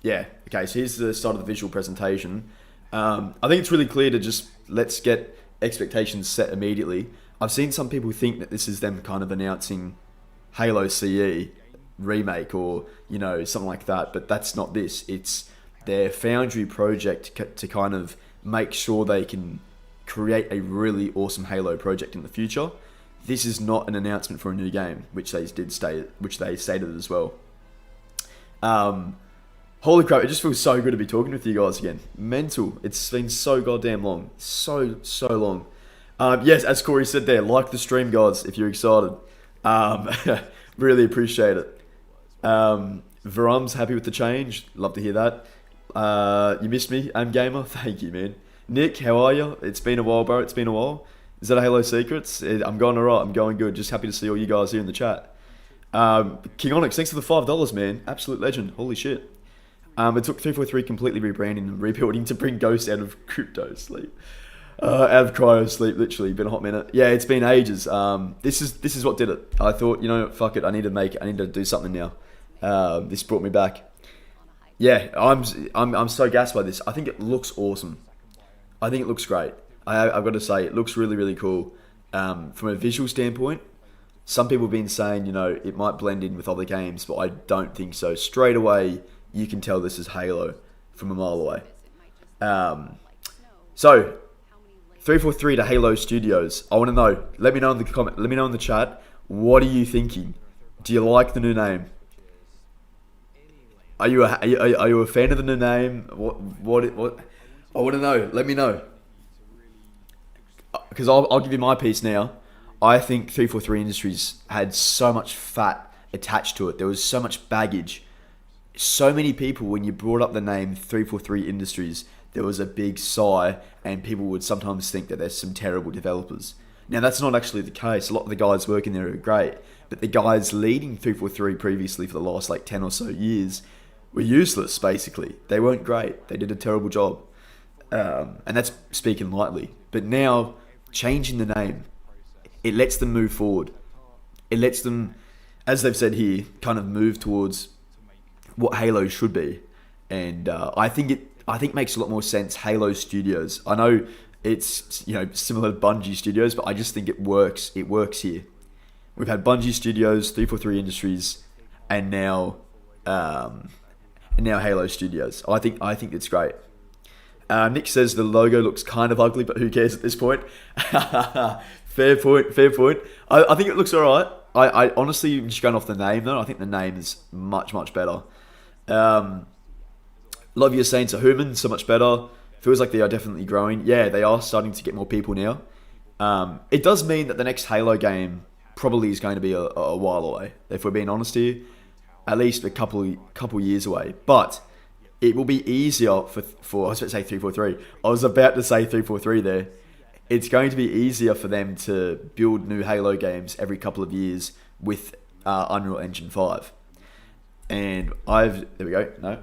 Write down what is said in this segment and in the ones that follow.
Yeah. Okay. So here's the start of the visual presentation. I think it's really clear to just let's get expectations set immediately. I've seen some people think that this is them kind of announcing Halo CE remake or something like that, but that's not this. It's their Foundry project to kind of make sure they can create a really awesome Halo project in the future. This is not an announcement for a new game, which they stated as well. Um, Holy crap! It just feels so good to be talking with you guys again. Mental. It's been so goddamn long, so long. Yes, as Corey said there, like the stream, guys, if you're excited. Um, really appreciate it. Varum's happy with the change. Love to hear that. You missed me, I'm gamer. Thank you, man. Nick, how are you? It's been a while, bro. It's been a while. Is that a Halo Secrets? I'm going alright. I'm going good. Just happy to see all you guys here in the chat. King Onyx, thanks for the $5, man. Absolute legend. Holy shit. It took 343 completely rebranding and rebuilding to bring Ghost out of crypto sleep. Out of cryo sleep, literally. Been a hot minute. Yeah, it's been ages. This is what did it. I thought, fuck it. I need to do something now. This brought me back. Yeah, I'm so gassed by this. I think it looks awesome. I think it looks great. I've got to say, it looks really, really cool. From a visual standpoint, some people have been saying, it might blend in with other games, but I don't think so. Straight away, you can tell this is Halo from a mile away. So, 343 to Halo Studios. I want to know. Let me know in the comment. Let me know in the chat. What are you thinking? Do you like the new name? Are you a fan of the new name? What? I want to know. Let me know. Because I'll give you my piece now. I think 343 Industries had so much fat attached to it. There was so much baggage. So many people, when you brought up the name 343 Industries, there was a big sigh, and people would sometimes think that there's some terrible developers. Now, that's not actually the case. A lot of the guys working there are great, but the guys leading 343 previously for the last 10 or so years were useless, basically. They weren't great. They did a terrible job. And that's speaking lightly. But now, changing the name, it lets them move forward. It lets them, as they've said here, kind of move towards what Halo should be. And I think makes a lot more sense, Halo Studios. I know it's similar to Bungie Studios, but I just think it works. It works here. We've had Bungie Studios, 343 Industries, and now Halo Studios. I think it's great. Nick says the logo looks kind of ugly, but who cares at this point? Fair point. I think it looks alright. I honestly, just going off the name though, I think the name is much better. Love Your Saints are human, so much better. Feels like they are definitely growing. Yeah, they are starting to get more people now. It does mean that the next Halo game probably is going to be a while away, if we're being honest here. At least a couple years away. But it will be easier for I was about to say 343. I was about to say 343 there. It's going to be easier for them to build new Halo games every couple of years with Unreal Engine 5. And there we go. No.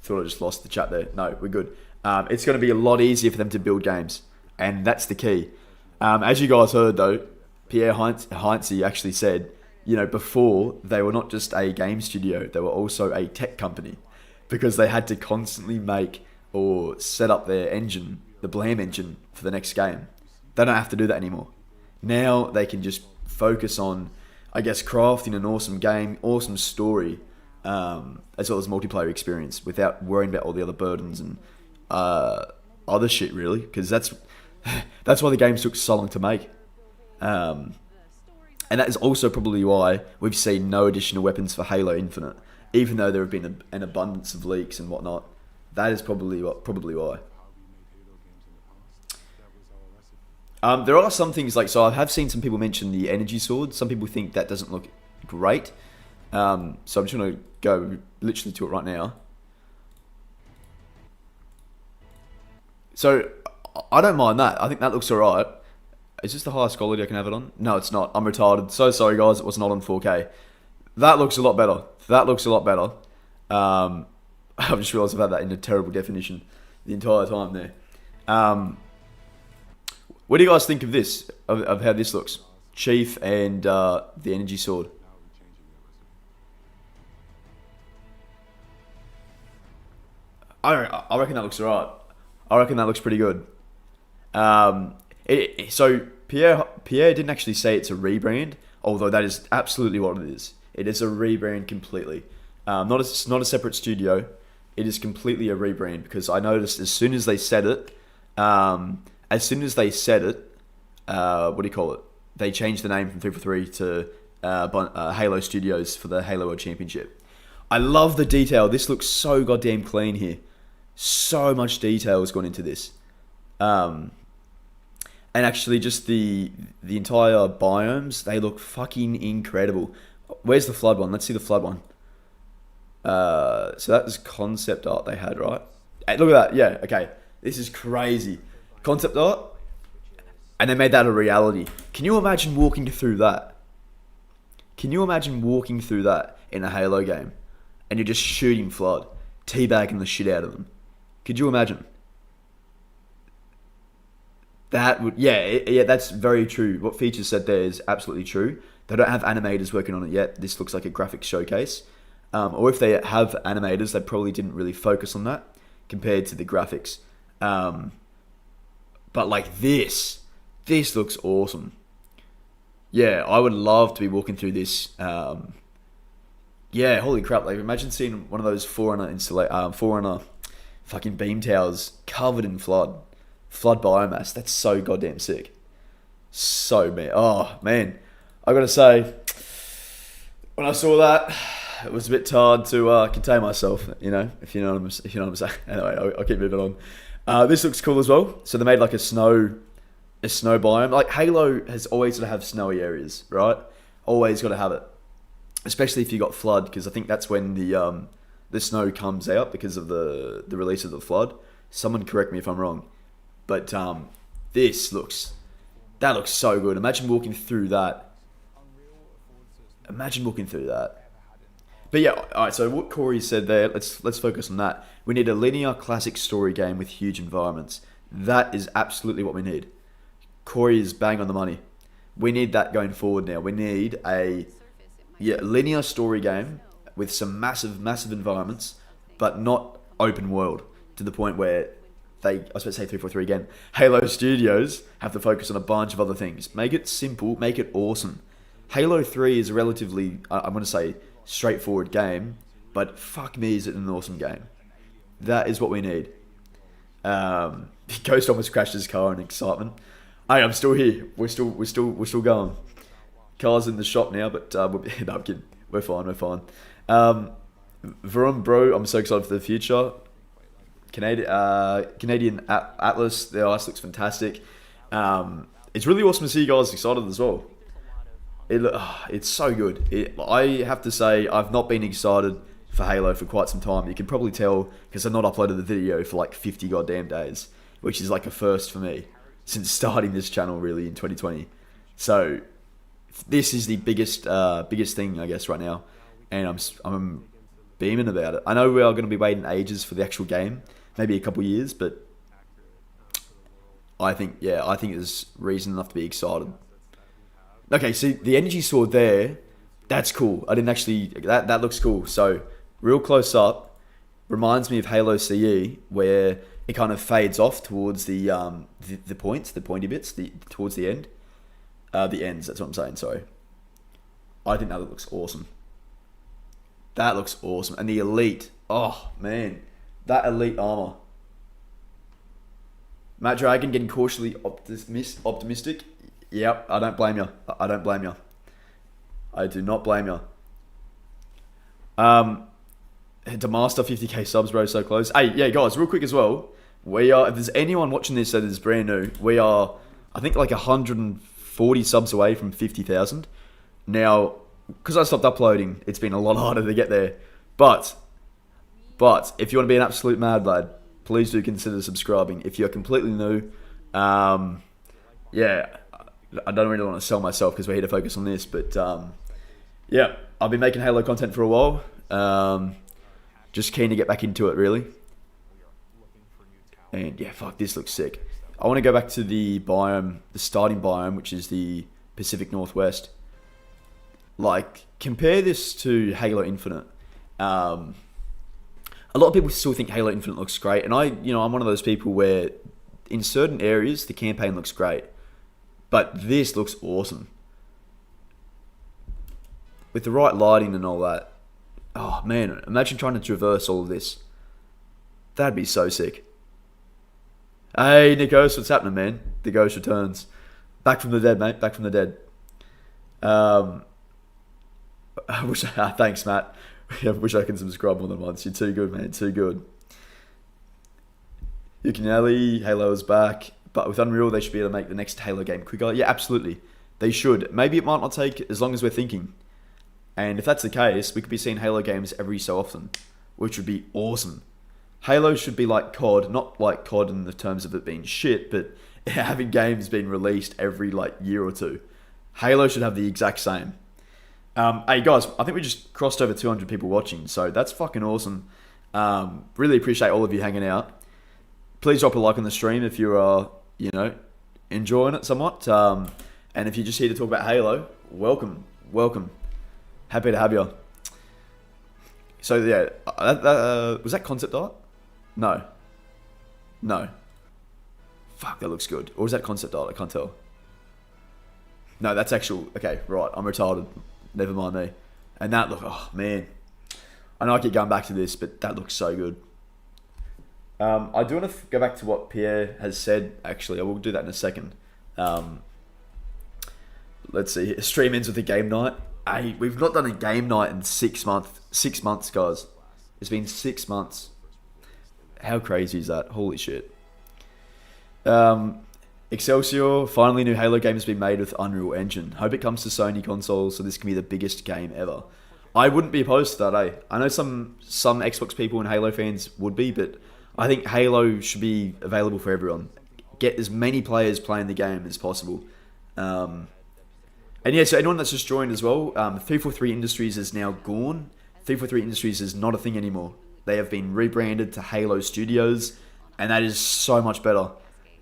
Thought I just lost the chat there. No, we're good. It's going to be a lot easier for them to build games. And that's the key. As you guys heard though, Pierre Heinze actually said, before they were not just a game studio, they were also a tech company, because they had to constantly make or set up their engine, the Blam engine, for the next game. They don't have to do that anymore. Now they can just focus on, I guess, crafting an awesome game, awesome story, as well as multiplayer experience, without worrying about all the other burdens and other shit, really, because that's why the games took so long to make. And that is also probably why we've seen no additional weapons for Halo Infinite, even though there have been an abundance of leaks and whatnot. That is probably why. There are some things so I have seen some people mention the energy sword. Some people think that doesn't look great. So I'm just going to go literally to it right now. So I don't mind that. I think that looks alright. Is this the highest quality I can have it on? No, it's not. I'm retarded. So sorry, guys. It was not on 4K. That looks a lot better. I've just realised I've had that in a terrible definition the entire time there. What do you guys think of this? Of how this looks? Chief and the energy sword. I reckon that looks alright. I reckon that looks pretty good. So Pierre didn't actually say it's a rebrand, although that is absolutely what it is. It is a rebrand completely. It's not a separate studio. It is completely a rebrand because I noticed as soon as they said it, what do you call it? They changed the name from 343 to Halo Studios for the Halo World Championship. I love the detail. This looks so goddamn clean here. So much detail has gone into this. And actually just the entire biomes, they look fucking incredible. Where's the flood one? Let's see the flood one. So that was concept art they had, right? Hey, look at that. Yeah, okay. This is crazy. Concept art, and they made that a reality. Can you imagine walking through that? Can you imagine walking through that in a Halo game, and you're just shooting Flood, teabagging the shit out of them? Could you imagine? That would, yeah, that's very true. What Features said there is absolutely true. They don't have animators working on it yet. This looks like a graphic showcase. Or if they have animators, they probably didn't really focus on that compared to the graphics. But like this looks awesome. Yeah, I would love to be walking through this. Yeah, holy crap! Like imagine seeing one of those Forerunner fucking beam towers covered in flood biomass. That's so goddamn sick. So man, oh man, I gotta say, when I saw that, it was a bit hard to contain myself. You know, if you know what I'm saying. Anyway, I'll keep moving on. This looks cool as well. So they made like a snow biome. Like Halo has always got to have snowy areas, right? Always got to have it, especially if you got flood, because I think that's when the snow comes out because of the release of the flood. Someone correct me if I'm wrong, but that looks so good. Imagine walking through that. But yeah, alright, so what Corey said there, let's focus on that. We need a linear classic story game with huge environments. That is absolutely what we need. Corey is bang on the money. We need that going forward now. We need a linear story game with some massive environments, but not open world to the point where I was about to say 343 again. Halo Studios have to focus on a bunch of other things. Make it simple, make it awesome. Halo 3 is a relatively, I'm going to say, straightforward game, but fuck me, is it an awesome game. That is what we need. Ghost almost crashed his car in excitement. Hey, I'm still here. We're still going. Car's in the shop now, but no, I'm kidding. We're fine. Varun, bro, I'm so excited for the future. Canadian Atlas, their ice looks fantastic. It's really awesome to see you guys excited as well. It's so good. I have to say, I've not been excited for Halo for quite some time. You can probably tell because I've not uploaded the video for like 50 goddamn days, which is like a first for me since starting this channel really in 2020. So this is the biggest thing I guess right now, and I'm beaming about it. I know we are going to be waiting ages for the actual game, maybe a couple years, but I think there's reason enough to be excited. Okay, see the energy sword there, that's cool. I didn't actually, that looks cool. So real close up, reminds me of Halo CE, where it kind of fades off towards the pointy bits, towards the end. The ends, that's what I'm saying, sorry. I think that looks awesome. That looks awesome. And the elite, oh man, that elite armor. Matt Dragon getting cautiously optimistic. Yep, I don't blame you. I don't blame you. I do not blame you. To master 50k subs, bro, so close. Hey, yeah, guys, real quick as well. If there's anyone watching this that is brand new, we are, I think, like 140 subs away from 50,000. Now, because I stopped uploading, it's been a lot harder to get there. But if you want to be an absolute mad lad, please do consider subscribing. If you're completely new, yeah, I don't really want to sell myself because we're here to focus on this. But yeah, I've been making Halo content for a while. Just keen to get back into it, really. And yeah, fuck, this looks sick. I want to go back to the biome, the starting biome, which is the Pacific Northwest. Like, compare this to Halo Infinite. A lot of people still think Halo Infinite looks great, and I'm one of those people where in certain areas the campaign looks great, but this looks awesome with the right lighting and all that. Oh man, imagine trying to traverse all of this. That'd be so sick. Hey, Nikos, what's happening, man? The ghost returns. Back from the dead, mate. Back from the dead. Thanks, Matt. I wish I could subscribe more than once. You're too good, man. Too good. Yukinelli, Halo is back. But with Unreal, they should be able to make the next Halo game quicker. Yeah, absolutely. They should. Maybe it might not take as long as we're thinking. And if that's the case, we could be seeing Halo games every so often, which would be awesome. Halo should be like COD, not like COD in the terms of it being shit, but having games being released every year or two. Halo should have the exact same. Hey guys, I think we just crossed over 200 people watching, so that's fucking awesome. Really appreciate all of you hanging out. Please drop a like on the stream if you are, enjoying it somewhat. And if you're just here to talk about Halo, welcome. Happy to have you. So yeah, was that concept art? No. Fuck, that looks good. Or is that concept art? I can't tell. No, that's actual. Okay, right. I'm retarded. Never mind me. And that look. Oh man. I know I keep going back to this, but that looks so good. I do want to go back to what Pierre has said. Actually, I will do that in a second. Let's see. Stream ends with a game night. Hey, we've not done a game night in 6 months. 6 months, guys. It's been 6 months. How crazy is that? Holy shit. Excelsior, finally new Halo game has been made with Unreal Engine. Hope it comes to Sony consoles so this can be the biggest game ever. I wouldn't be opposed to that, eh? I know some Xbox people and Halo fans would be, but I think Halo should be available for everyone. Get as many players playing the game as possible. And yeah, so anyone that's just joined as well, 343 Industries is now gone. 343 Industries is not a thing anymore. They have been rebranded to Halo Studios, and that is so much better.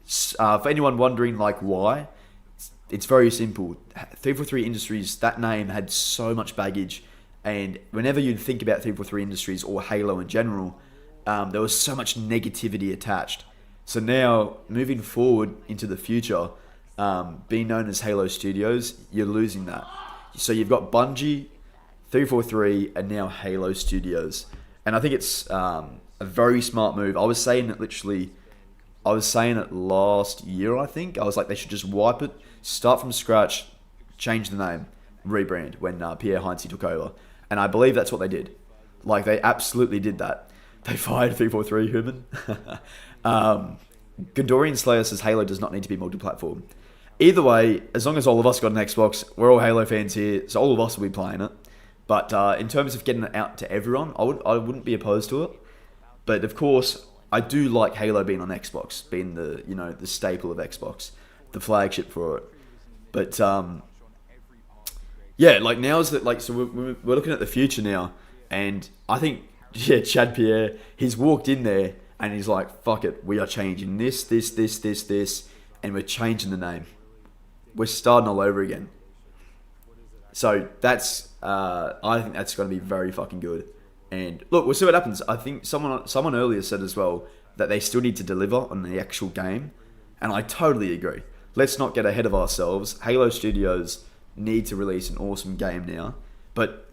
For anyone wondering why, it's very simple. 343 Industries, that name had so much baggage, and whenever you'd think about 343 Industries or Halo in general, there was so much negativity attached. So now, moving forward into the future, being known as Halo Studios, you're losing that. So you've got Bungie, 343, and now Halo Studios. And I think it's a very smart move. I was saying it last year, I think. I was like, they should just wipe it, start from scratch, change the name, rebrand when Pierre Heinze took over. And I believe that's what they did. They absolutely did that. They fired 343 Human. Gondorian Slayer says Halo does not need to be multi-platform. Either way, as long as all of us got an Xbox, we're all Halo fans here, so all of us will be playing it. But in terms of getting it out to everyone, I wouldn't be opposed to it. But of course, I do like Halo being on Xbox, being the staple of Xbox, the flagship for it. But yeah, now is that so we're looking at the future now, and I think Chad Pierre, he's walked in there and he's like, fuck it, we are changing this, and we're changing the name. We're starting all over again. So that's I think that's going to be very fucking good. And look, we'll see what happens. I think someone earlier said as well that they still need to deliver on the actual game, and I totally agree. Let's not get ahead of ourselves. Halo Studios need to release an awesome game now, but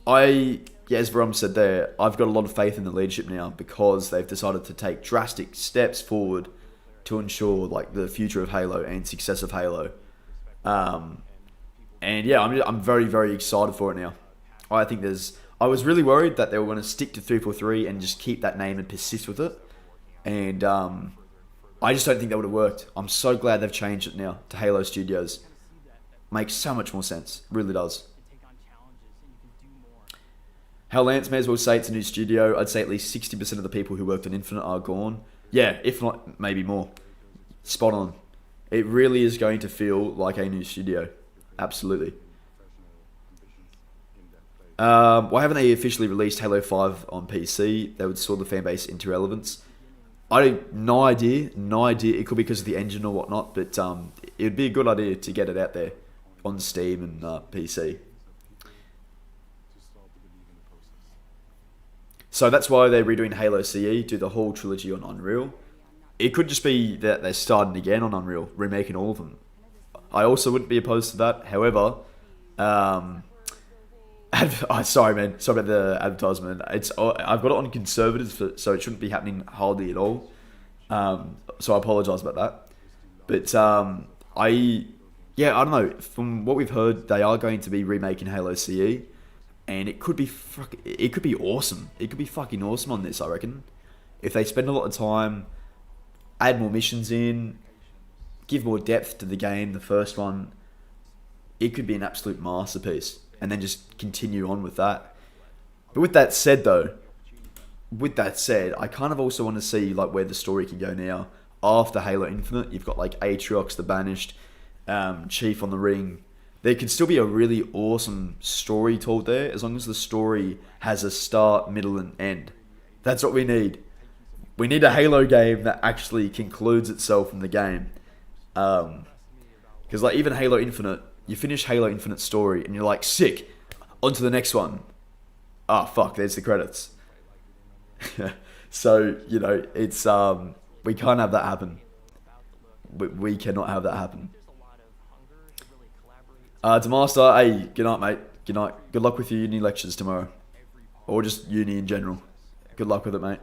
as Verum said there, I've got a lot of faith in the leadership now because they've decided to take drastic steps forward to ensure the future of Halo and success of Halo. And yeah, I'm very, very excited for it now. I was really worried that they were going to stick to 343 and just keep that name and persist with it. And I just don't think that would have worked. I'm so glad they've changed it now to Halo Studios. Makes so much more sense. Really does. Hal Lance may as well say it's a new studio. I'd say at least 60% of the people who worked on Infinite are gone. Yeah, if not, maybe more. Spot on. It really is going to feel like a new studio. Absolutely. Why haven't they officially released Halo 5 on PC? They would saw the fan base into relevance. No idea. It could be because of the engine or whatnot, but it would be a good idea to get it out there on Steam and PC. So that's why they're redoing Halo CE, do the whole trilogy on Unreal. It could just be that they're starting again on Unreal, remaking all of them. I also wouldn't be opposed to that. However, sorry man, sorry about the advertisement. I've got it on conservative, so it shouldn't be happening hardly at all. So I apologise about that. But I don't know. From what we've heard, they are going to be remaking Halo CE, and it could be awesome. It could be fucking awesome on this, I reckon. If they spend a lot of time, add more missions in, give more depth to the game, the first one, it could be an absolute masterpiece. And then just continue on with that. But with that said, I kind of also want to see like where the story can go now. After Halo Infinite, you've got like Atriox, the Banished, Chief on the Ring. There could still be a really awesome story told there, as long as the story has a start, middle, and end. That's what we need. We need a Halo game that actually concludes itself in the game. Because like even Halo Infinite, you finish Halo Infinite story and you're like, sick, on to the next one. Ah, fuck, there's the credits. So, you know, it's, we can't have that happen. We cannot have that happen. Demaster, hey, good night, mate. Good night. Good luck with your uni lectures tomorrow. Or just uni in general. Good luck with it, mate.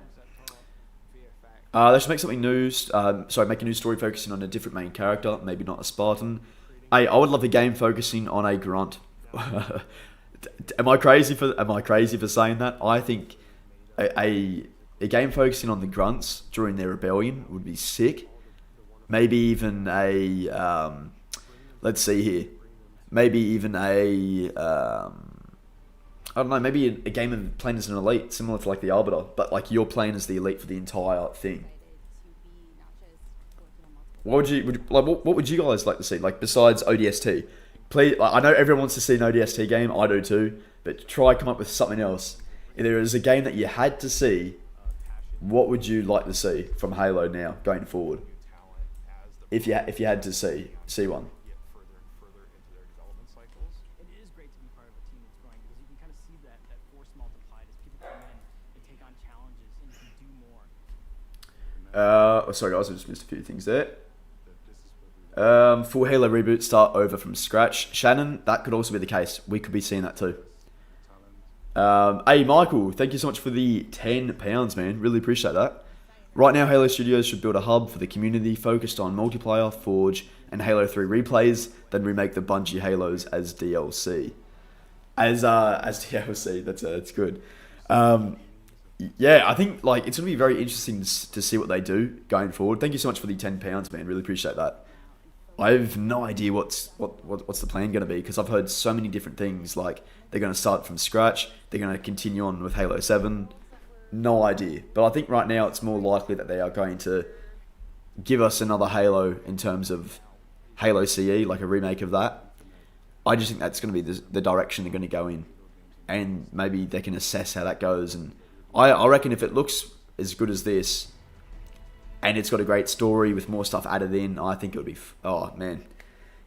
They should make something new. Make a new story focusing on a different main character. Maybe not a Spartan. Hey, I would love a game focusing on a grunt. Am I crazy for saying that? I think a game focusing on the grunts during their rebellion would be sick. Maybe even let's see here. Maybe even I don't know, maybe a game of playing as an elite, similar to like the Arbiter, but like you're playing as the elite for the entire thing. What would you guys like to see? Like besides ODST, please. Like, I know everyone wants to see an ODST game. I do too. But try come up with something else. If there is a game that you had to see, what would you like to see from Halo now going forward? If you had to see one. Sorry guys, I just missed a few things there. Full Halo reboot, start over from scratch. Shannon, that could also be the case. We could be seeing that too. Hey Michael, thank you so much for the £10, man. Really appreciate that. Right now, Halo Studios should build a hub for the community focused on multiplayer, Forge, and Halo 3 replays, then remake the Bungie Halos as DLC. As DLC, that's good. Yeah, I think like it's gonna be very interesting to see what they do going forward. Thank you so much for the £10, man. Really appreciate that. I have no idea what's the plan going to be, because I've heard so many different things. Like they're going to start from scratch, they're going to continue on with Halo 7. No idea, but I think right now it's more likely that they are going to give us another Halo in terms of Halo CE, like a remake of that. I just think that's going to be the direction they're going to go in, and maybe they can assess how that goes. And I reckon if it looks as good as this, and it's got a great story with more stuff added in, I think it would be... Oh, man.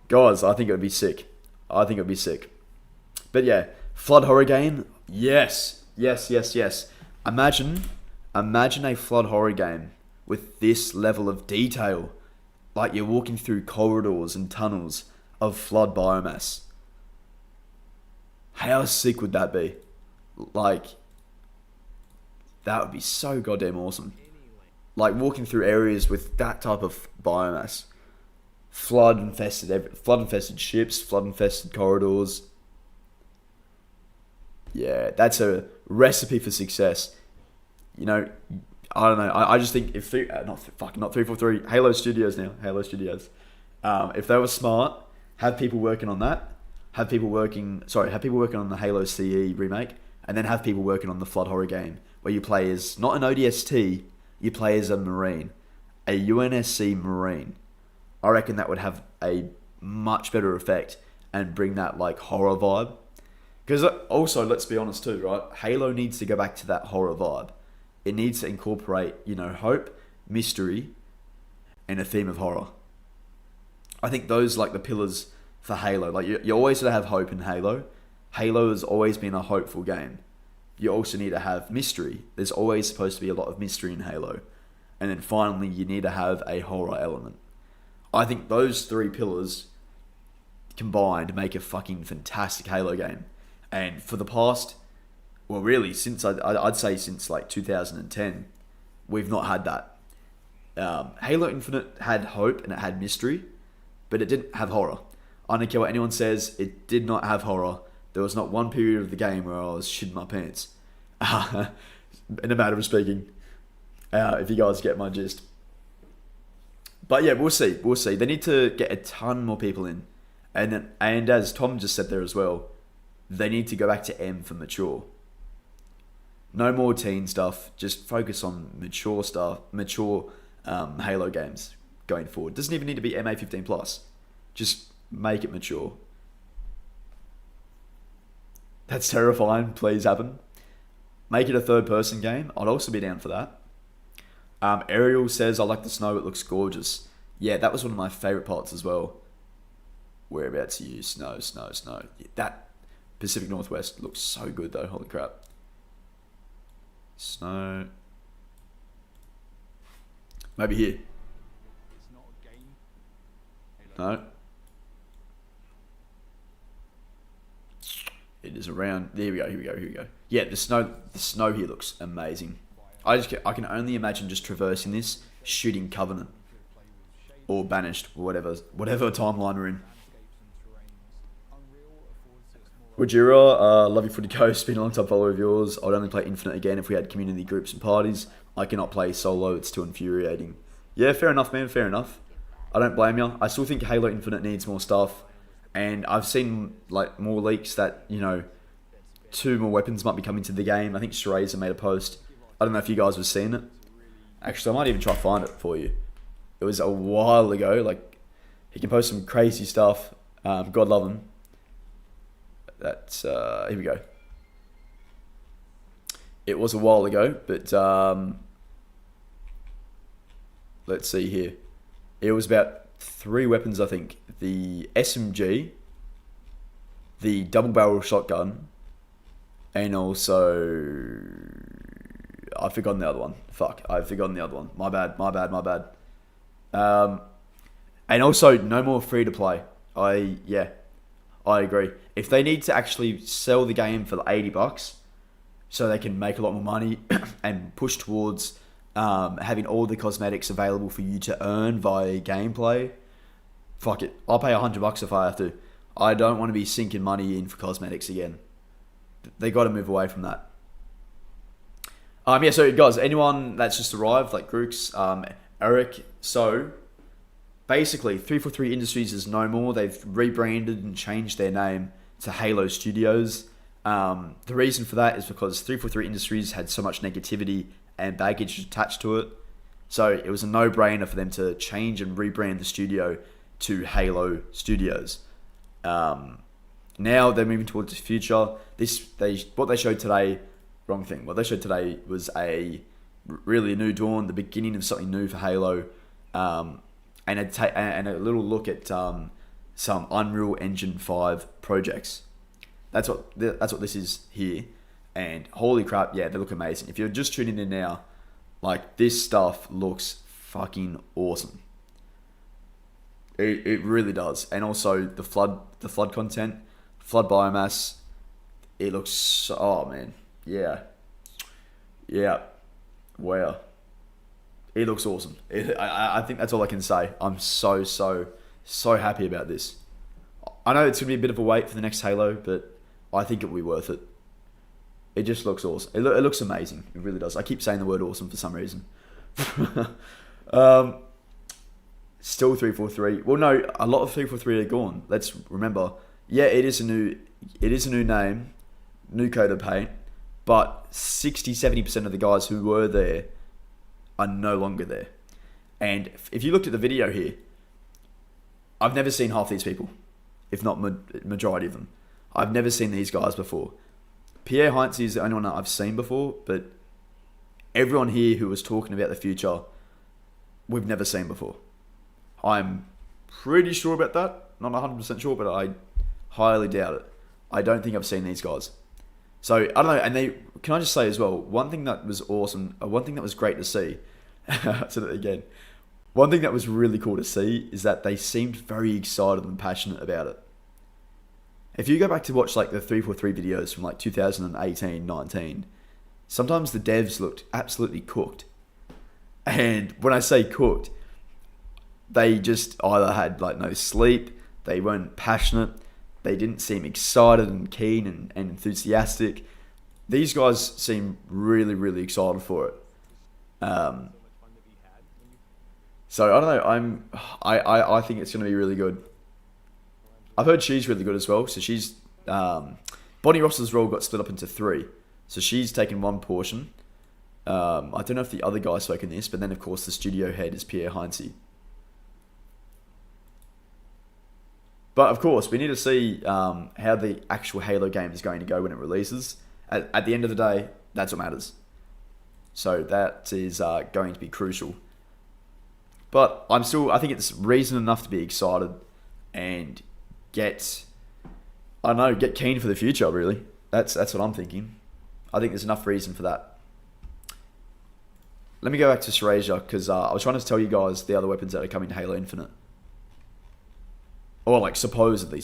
Guys, I think it would be sick. But yeah, Flood horror game? Yes. Imagine a Flood horror game with this level of detail. Like you're walking through corridors and tunnels of Flood biomass. How sick would that be? Like, that would be so goddamn awesome. Like walking through areas with that type of biomass, flood infested ships, flood infested corridors. Yeah, that's a recipe for success. You know, I don't know. I just think if not 343 Halo Studios now, Halo Studios. If they were smart, have people working on that. Have people working on the Halo CE remake, and then have people working on the Flood horror game where you play as not an ODST. You play as a Marine, a UNSC Marine. I reckon that would have a much better effect and bring that like horror vibe. Because also, let's be honest too, right? Halo needs to go back to that horror vibe. It needs to incorporate, hope, mystery, and a theme of horror. I think those like the pillars for Halo. Like you always gotta have hope in Halo. Halo has always been a hopeful game. you also need to have mystery. There's always supposed to be a lot of mystery in Halo. And then finally, you need to have a horror element. I think those three pillars combined make a fucking fantastic Halo game. And for the past, well, really, since I'd say since like 2010, we've not had that. Halo Infinite had hope and it had mystery, but it didn't have horror. I don't care what anyone says, it did not have horror. There was not one period of the game where I was shitting my pants. In a matter of speaking, if you guys get my gist. But yeah, we'll see. We'll see. They need to get a ton more people in. And as Tom just said there as well, they need to go back to M for mature. No more teen stuff. Just focus on mature stuff, mature Halo games going forward. Doesn't even need to be MA 15+. Just make it mature. That's terrifying. Please happen. Make it a third-person game. I'd also be down for that. Ariel says, I like the snow. It looks gorgeous. Yeah, that was one of my favourite parts as well. Whereabouts are you? Snow. That Pacific Northwest looks so good though. Holy crap. Snow. Maybe here. No. It is around. There we go. Here we go. Yeah, the snow here looks amazing. I can only imagine just traversing this, shooting Covenant or Banished, or whatever timeline we're in. Wajira, love you FootedGhost. Been a long time follower of yours. I'd only play Infinite again if we had community groups and parties. I cannot play solo. It's too infuriating. Yeah, fair enough, man. Fair enough. I don't blame you. I still think Halo Infinite needs more stuff. And I've seen like more leaks that, 2 more weapons might be coming to the game. I think Shrazer made a post. I don't know if you guys have seen it. Actually, I might even try to find it for you. It was a while ago. Like, he can post some crazy stuff. God love him. That's here we go. It was a while ago, but let's see here. It was about 3 weapons, I think. The SMG, the double barrel shotgun, and also I've forgotten the other one. Fuck, I've forgotten the other one. My bad. And also no more free to play. I agree. If they need to actually sell the game for $80 so they can make a lot more money and push towards having all the cosmetics available for you to earn via gameplay, fuck it. I'll pay $100 if I have to. I don't want to be sinking money in for cosmetics again. They got to move away from that. Yeah, so guys, anyone that's just arrived, like Grooks, Eric, so basically 343 Industries is no more. They've rebranded and changed their name to Halo Studios. The reason for that is because 343 Industries had so much negativity and baggage attached to it. So it was a no-brainer for them to change and rebrand the studio to Halo Studios. Now they're moving towards the future. What they showed today, wrong thing. What they showed today was really a new dawn, the beginning of something new for Halo, and a little look at some Unreal Engine 5 projects. That's what this is here, and holy crap, yeah, they look amazing. If you're just tuning in now, like, this stuff looks fucking awesome. It really does. And also the flood content, flood biomass, it looks so, oh man, yeah, wow, it looks awesome. I think that's all I can say. I'm so happy about this. I know it's gonna be a bit of a wait for the next Halo, but I think it will be worth it. It just looks awesome. It looks amazing. It really does. I keep saying the word awesome for some reason. Still 343. Well, no, a lot of 343 are gone. Let's remember. Yeah, it is a new name, new coat of paint, but 60-70% of the guys who were there are no longer there. And if you looked at the video here, I've never seen half these people, if not majority of them. I've never seen these guys before. Pierre Heinz is the only one that I've seen before, but everyone here who was talking about the future, we've never seen before. I'm pretty sure about that. Not 100% sure, but I highly doubt it. I don't think I've seen these guys. So I don't know, and they can I just say as well, one thing that was awesome, one thing that was great to see, I said it again. One thing that was really cool to see is that they seemed very excited and passionate about it. If you go back to watch like the 343 videos from like 2018, 19, sometimes the devs looked absolutely cooked. And when I say cooked, they just either had like no sleep, they weren't passionate, they didn't seem excited and keen and enthusiastic. These guys seem really, really excited for it. So I don't know. I think it's going to be really good. I've heard she's really good as well. So she's Bonnie Ross's role got split up into three. So she's taken one portion. I don't know if the other guy spoke in this, but then of course the studio head is Pierre Heinze. But of course, we need to see how the actual Halo game is going to go when it releases. At the end of the day, that's what matters. So that is going to be crucial. But I think it's reason enough to be excited and get keen for the future, really. That's what I'm thinking. I think there's enough reason for that. Let me go back to Serasia, because I was trying to tell you guys the other weapons that are coming to Halo Infinite. Or like supposedly.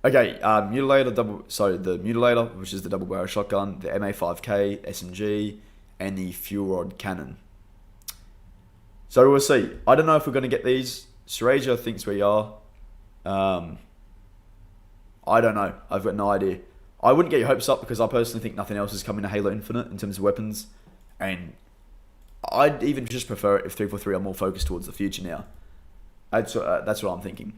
Okay, the Mutilator, which is the double barrel shotgun, the MA5K, SMG, and the fuel rod cannon. So we'll see. I don't know if we're going to get these. Serasia thinks we are. I don't know. I've got no idea. I wouldn't get your hopes up because I personally think nothing else is coming to Halo Infinite in terms of weapons. And I'd even just prefer it if 343 are more focused towards the future now. That's what I'm thinking.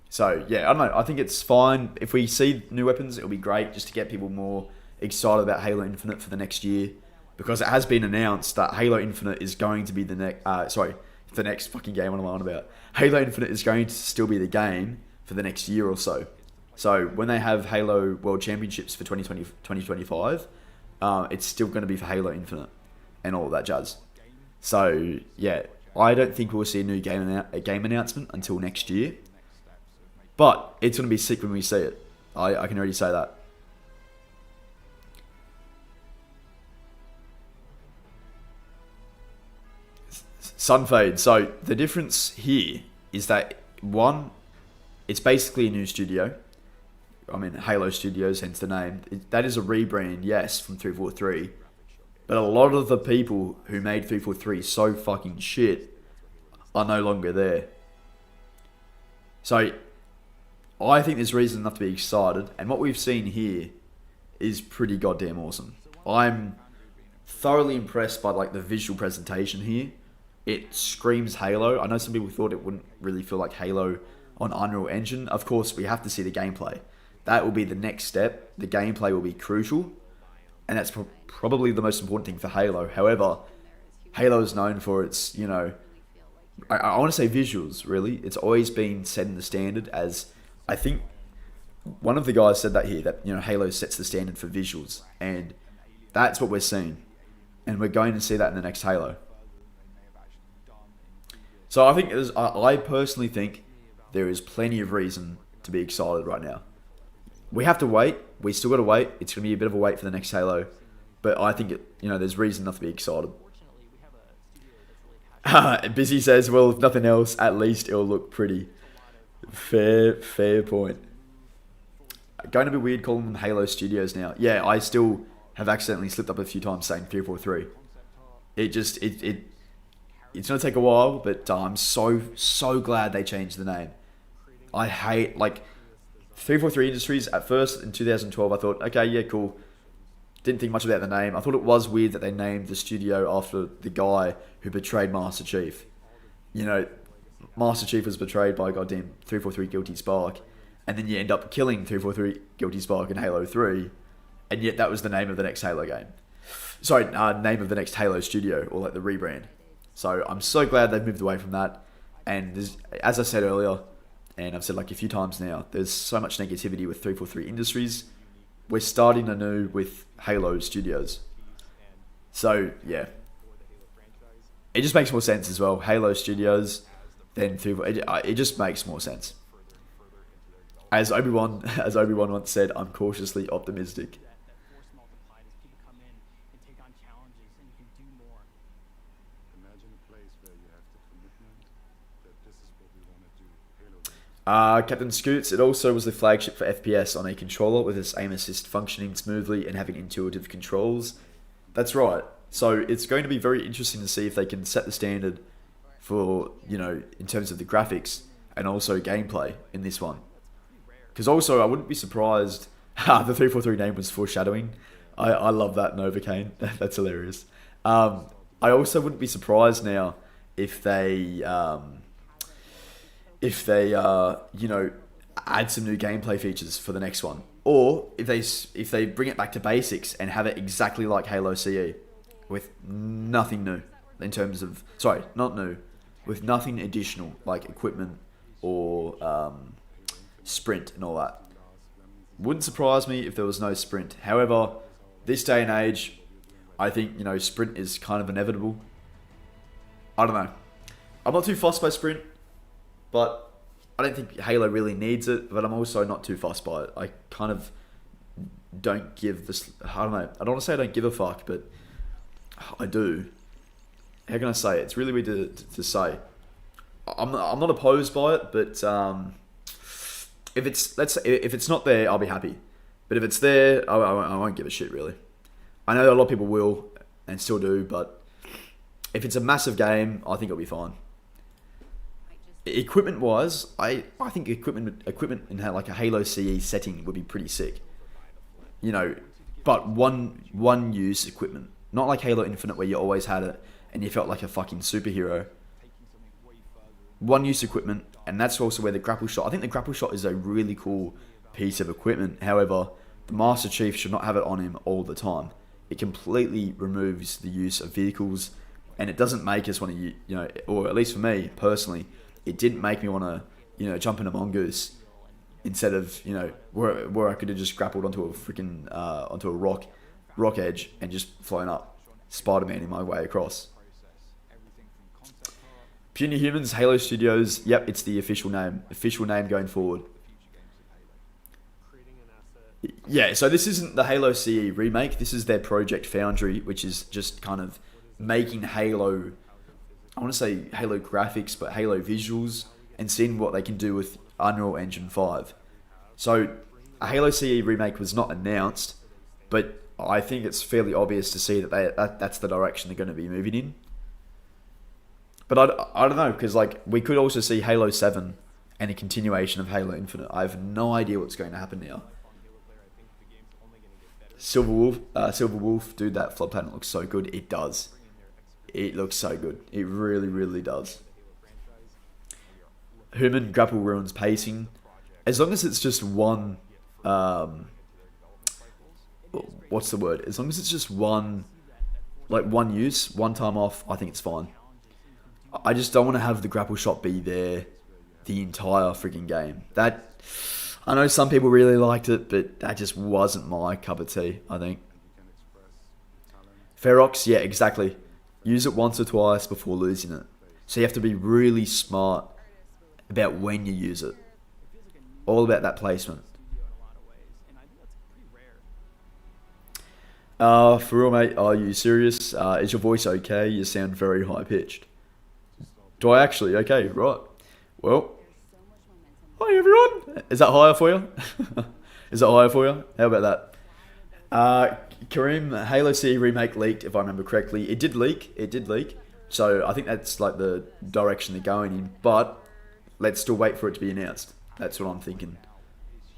So, yeah, I don't know. I think it's fine. If we see new weapons, it'll be great just to get people more excited about Halo Infinite for the next year. Because it has been announced that Halo Infinite is going to be the next... the next fucking game I'm on about. Halo Infinite is going to still be the game for the next year or so. So, when they have Halo World Championships for 2025, it's still going to be for Halo Infinite and all that jazz. So, yeah, I don't think we'll see a new game announcement until next year. But it's going to be sick when we see it. I can already say that. Sunfade. So, the difference here is that, one, it's basically a new studio. I mean, Halo Studios, hence the name. That is a rebrand, yes, from 343. But a lot of the people who made 343 so fucking shit are no longer there. So, I think there's reason enough to be excited. And what we've seen here is pretty goddamn awesome. I'm thoroughly impressed by like the visual presentation here. It screams Halo. I know some people thought it wouldn't really feel like Halo on Unreal Engine. Of course, we have to see the gameplay. That will be the next step. The gameplay will be crucial. And that's probably the most important thing for Halo. However, Halo is known for its, I want to say visuals, really. It's always been set in the standard as, I think, one of the guys said that here, that, Halo sets the standard for visuals. And that's what we're seeing. And we're going to see that in the next Halo. So I personally think there is plenty of reason to be excited right now. We have to wait. We still got to wait. It's going to be a bit of a wait for the next Halo. But I think, there's reason enough to be excited. Busy says, well, if nothing else, at least it'll look pretty. Fair point. Going to be weird calling them Halo Studios now. Yeah, I still have accidentally slipped up a few times saying 343. It's going to take a while, but I'm so glad they changed the name. I hate, 343 Industries, at first, in 2012, I thought, okay, yeah, cool. Didn't think much about the name. I thought it was weird that they named the studio after the guy who betrayed Master Chief. Master Chief was betrayed by goddamn 343 Guilty Spark, and then you end up killing 343 Guilty Spark in Halo 3, and yet that was the name of the next Halo game. Sorry, name of the next Halo studio, or the rebrand. So I'm so glad they've moved away from that. And as I said earlier, and I've said a few times now, there's so much negativity with 343 Industries. We're starting anew with Halo Studios. So, yeah. It just makes more sense as well. Halo Studios, then it just makes more sense. As Obi-Wan, as Obi-Wan once said, I'm cautiously optimistic. Captain Scoots, it also was the flagship for FPS on a controller with its aim assist functioning smoothly and having intuitive controls. That's right. So it's going to be very interesting to see if they can set the standard for, in terms of the graphics and also gameplay in this one. Because also, I wouldn't be surprised. The 343 name was foreshadowing. I love that Novocaine. That's hilarious. I also wouldn't be surprised now if they add some new gameplay features for the next one, or if they bring it back to basics and have it exactly like Halo CE, with nothing new in terms of not new, with nothing additional like equipment or sprint and all that. Wouldn't surprise me if there was no sprint. However, this day and age, I think sprint is kind of inevitable. I don't know. I'm not too fussed by sprint, but I don't think Halo really needs it, but I'm also not too fussed by it. I kind of don't give this... I don't know. I don't want to say I don't give a fuck, but I do. How can I say it? It's really weird to say. I'm not opposed by it, but if it's not there, I'll be happy. But if it's there, I won't give a shit, really. I know a lot of people will, and still do, but if it's a massive game, I think it'll be fine. Equipment-wise, I think equipment in like a Halo CE setting would be pretty sick. But one use equipment. Not like Halo Infinite where you always had it and you felt like a fucking superhero. One use equipment, and that's also where the grapple shot... I think the grapple shot is a really cool piece of equipment. However, the Master Chief should not have it on him all the time. It completely removes the use of vehicles, and it doesn't make us want to, or at least for me, personally, it didn't make me want to, jump in a mongoose instead of, where I could have just grappled onto a freaking, onto a rock edge and just flown up, Spider-Man-ing my way across. Puny Humans, Halo Studios, yep, it's the official name going forward. Yeah, so this isn't the Halo CE remake, this is their Project Foundry, which is just kind of making Halo, I want to say Halo graphics, but Halo visuals, and seeing what they can do with Unreal Engine 5. So, a Halo CE remake was not announced, but I think it's fairly obvious to see that that's the direction they're going to be moving in. But I don't know, because we could also see Halo 7 and a continuation of Halo Infinite. I have no idea what's going to happen now. Silver Wolf, dude, that flood planet looks so good. It does. It looks so good. It really, really does. Human grapple ruins pacing. As long as it's just one... what's the word? As long as it's just one use, one time off, I think it's fine. I just don't want to have the grapple shot be there the entire freaking game. I know some people really liked it, but that just wasn't my cup of tea, I think. Ferox, yeah, exactly. Use it once or twice before losing it. So you have to be really smart about when you use it. All about that placement. For real, mate, are you serious? Is your voice okay? You sound very high-pitched. Do I actually? Okay, right. Well, hi everyone. Is that higher for you? Is that higher for you? How about that? Kareem, Halo CE remake leaked, if I remember correctly. It did leak. So I think that's like the direction they're going in. But let's still wait for it to be announced. That's what I'm thinking.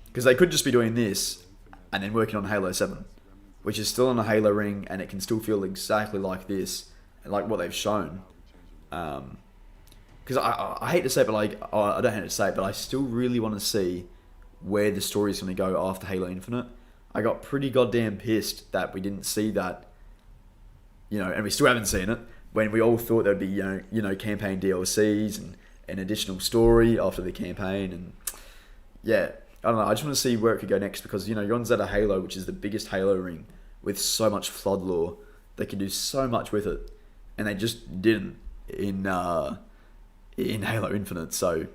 Because they could just be doing this and then working on Halo 7, which is still on a Halo ring, and it can still feel exactly like this, like what they've shown. Because I hate to say it, but I don't hate to say it, but I still really want to see where the story's going to go after Halo Infinite. I got pretty goddamn pissed that we didn't see that, and we still haven't seen it, when we all thought there'd be, campaign DLCs and an additional story after the campaign, and yeah, I don't know, I just want to see where it could go next, because, you're on Zeta Halo, which is the biggest Halo ring, with so much flood lore. They can do so much with it, and they just didn't in Halo Infinite, so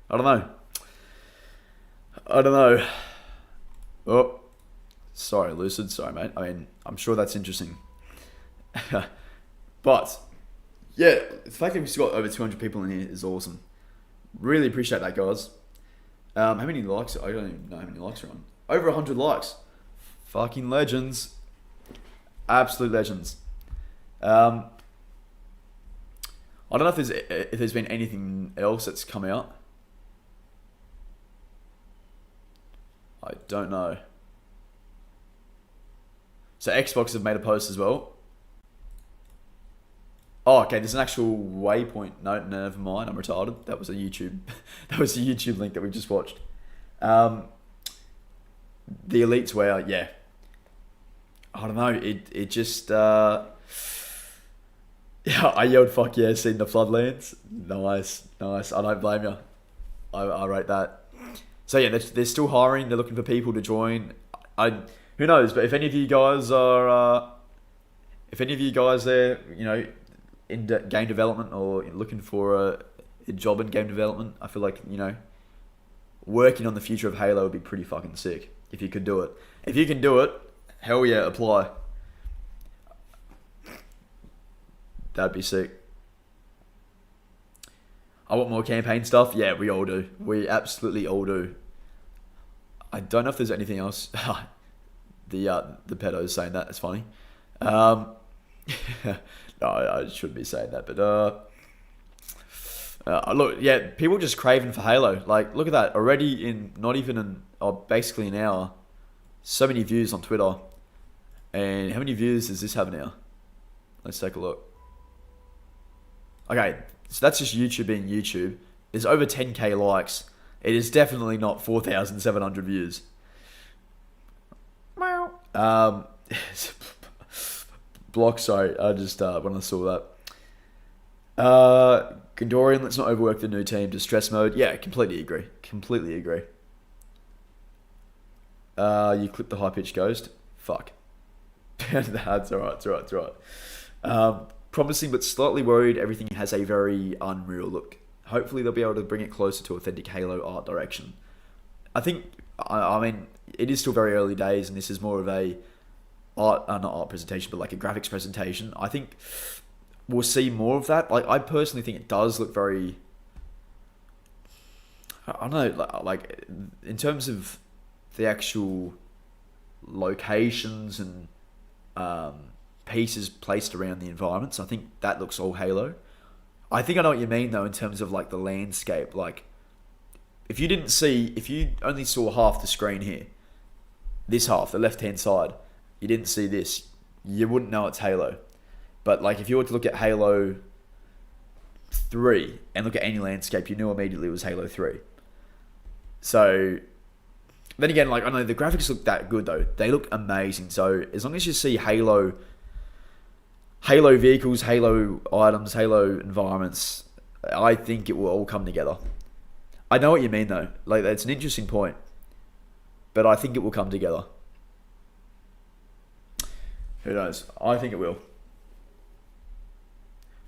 I don't know. I don't know. Oh, sorry, Lucid. Sorry, mate. I mean, I'm sure that's interesting. But, yeah, the fact that we've got over 200 people in here is awesome. Really appreciate that, guys. How many likes? I don't even know how many likes are on. Over 100 likes. Fucking legends. Absolute legends. I don't know if there's been anything else that's come out. I don't know. So Xbox have made a post as well. Oh, okay. There's an actual waypoint. No, never mind. I'm retarded. That was a YouTube. That was a YouTube link that we just watched. The Elite's where, yeah. I don't know. It just. Yeah, I yelled "fuck yeah!" Seeing the Floodlands. Nice, nice. I don't blame you. I rate that. So yeah, they're still hiring. They're looking for people to join. Who knows? But if any of you guys are, if any of you guys are, in game development or looking for a job in game development, I feel like working on the future of Halo would be pretty fucking sick if you could do it. If you can do it, hell yeah, apply. That'd be sick. I want more campaign stuff. Yeah, we all do. We absolutely all do. I don't know if there's anything else. The pedo's saying that. It's funny. No, I shouldn't be saying that. But look, yeah, people just craving for Halo. Like, look at that. Already in not even basically an hour, so many views on Twitter. And how many views does this have now? Let's take a look. Okay, so that's just YouTube being YouTube. There's over 10k likes. It is definitely not 4,700 views. Block, sorry, I just when I saw that. Gondorian, let's not overwork the new team. Distress mode, yeah, completely agree. Completely agree. You clipped the high pitched ghost. Fuck. That's alright. It's alright. It's alright. Promising but slightly worried. Everything has a very unreal look. Hopefully they'll be able to bring it closer to authentic Halo art direction. I think, I mean, it is still very early days, and this is more of a not art presentation, but like a graphics presentation. I think we'll see more of that. Like, I personally think it does look very, I don't know, like in terms of the actual locations and pieces placed around the environments. I think that looks all Halo. I think I know what you mean though in terms of like the landscape. Like, if you only saw half the screen here, this half, the left-hand side, you didn't see this, you wouldn't know it's Halo. But like, if you were to look at Halo 3 and look at any landscape, you knew immediately it was Halo 3. So then again, like, I know the graphics look that good though. They look amazing. So as long as you see Halo vehicles, Halo items, Halo environments, I think it will all come together. I know what you mean though. Like, that's an interesting point. But I think it will come together. Who knows? I think it will.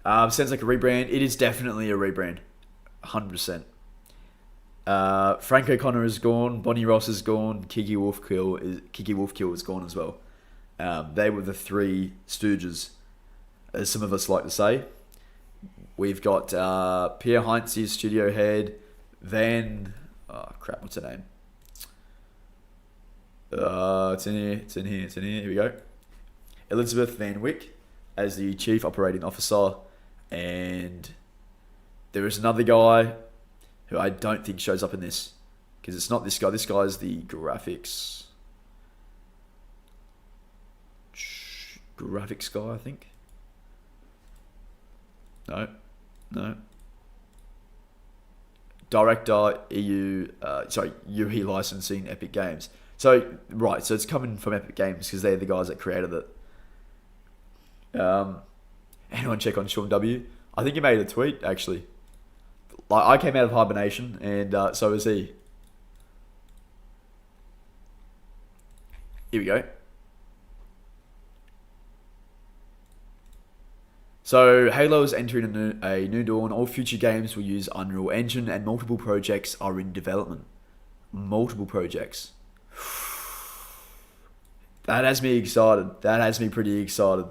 Sounds like a rebrand. It is definitely a rebrand. 100%. Frank O'Connor is gone. Bonnie Ross is gone. Kiki Wolfkill is gone as well. They were the three stooges, as some of us like to say. We've got Pierre Heinze as studio head. Then, what's her name? It's in here. Here we go. Elizabeth Van Wyck as the chief operating officer, and there is another guy who I don't think shows up in this, because it's not this guy. This guy's the graphics guy, I think. No. Director, UE licensing, Epic Games. So it's coming from Epic Games because they're the guys that created it. Anyone check on Sean W? I think he made a tweet actually. Like, I came out of hibernation, and so is he. Here we go. So Halo is entering a new dawn. All future games will use Unreal Engine, and multiple projects are in development. multiple projects. That has me excited. That has me pretty excited.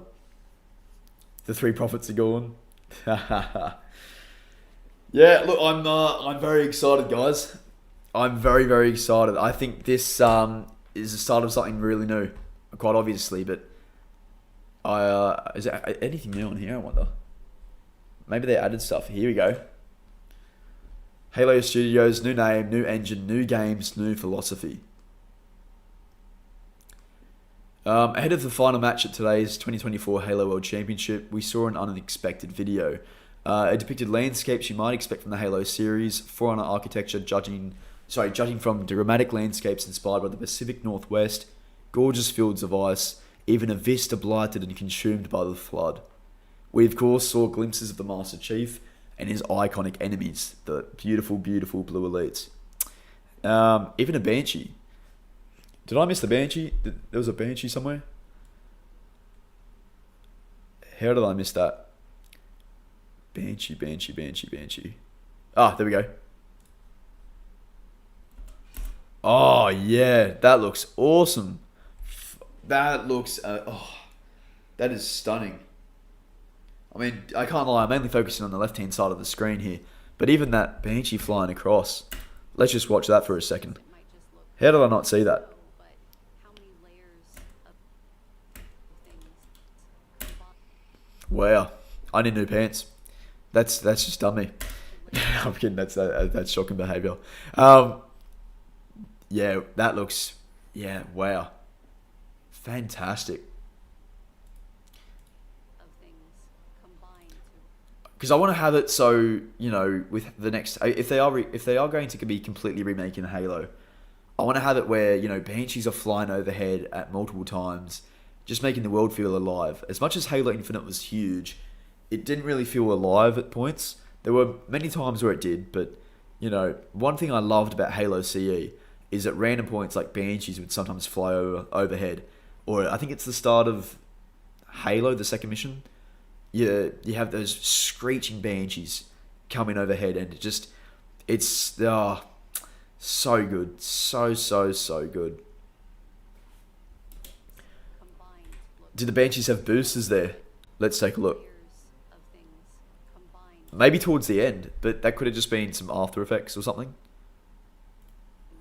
The three prophets are gone. Yeah, look, I'm very excited, guys. I'm very, very excited. I think this is the start of something really new, quite obviously. But is there anything new on here? I wonder. Maybe they added stuff. Here we go. Halo Studios, new name, new engine, new games, new philosophy. Ahead of the final match at today's 2024 Halo World Championship, we saw an unexpected video. It depicted landscapes you might expect from the Halo series, Forerunner architecture judging from dramatic landscapes inspired by the Pacific Northwest, gorgeous fields of ice, even a vista blighted and consumed by the flood. We of course saw glimpses of the Master Chief and his iconic enemies, the beautiful, beautiful blue elites. Even a Banshee. Did I miss the Banshee? There was a Banshee somewhere? How did I miss that? Banshee. Ah, there we go. Oh, yeah. That looks awesome. That looks... that is stunning. I mean, I can't lie. I'm mainly focusing on the left-hand side of the screen here. But even that Banshee flying across. Let's just watch that for a second. How did I not see that? Wow. I need new pants. That's just dummy. I'm kidding. That's shocking behaviour. Yeah, that looks... Yeah, wow. Fantastic. Because I want to have it so, you know, with the next... If they are going to be completely remaking Halo, I want to have it where, you know, Banshees are flying overhead at multiple times, just making the world feel alive. As much as Halo Infinite was huge, it didn't really feel alive at points. There were many times where it did, but, you know, one thing I loved about Halo CE is at random points, like Banshees would sometimes fly overhead. Or I think it's the start of Halo, the second mission. You have those screeching Banshees coming overhead, and it's so good. So good. Do the Banshees have boosters there? Let's take a look. Maybe towards the end, but that could have just been some After Effects or something.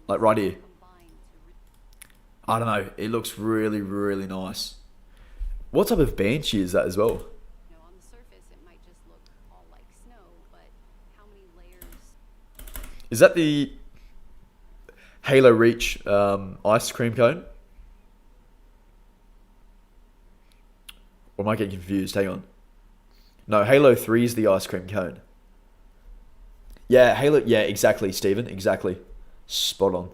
Like right here. I don't know. It looks really, really nice. What type of Banshee is that as well? On the surface, it might just look all like snow, but how many layers? Is that the Halo Reach ice cream cone? Or am I getting confused? Hang on. No, Halo 3 is the ice cream cone. Yeah, Halo... Yeah, exactly, Stephen. Exactly. Spot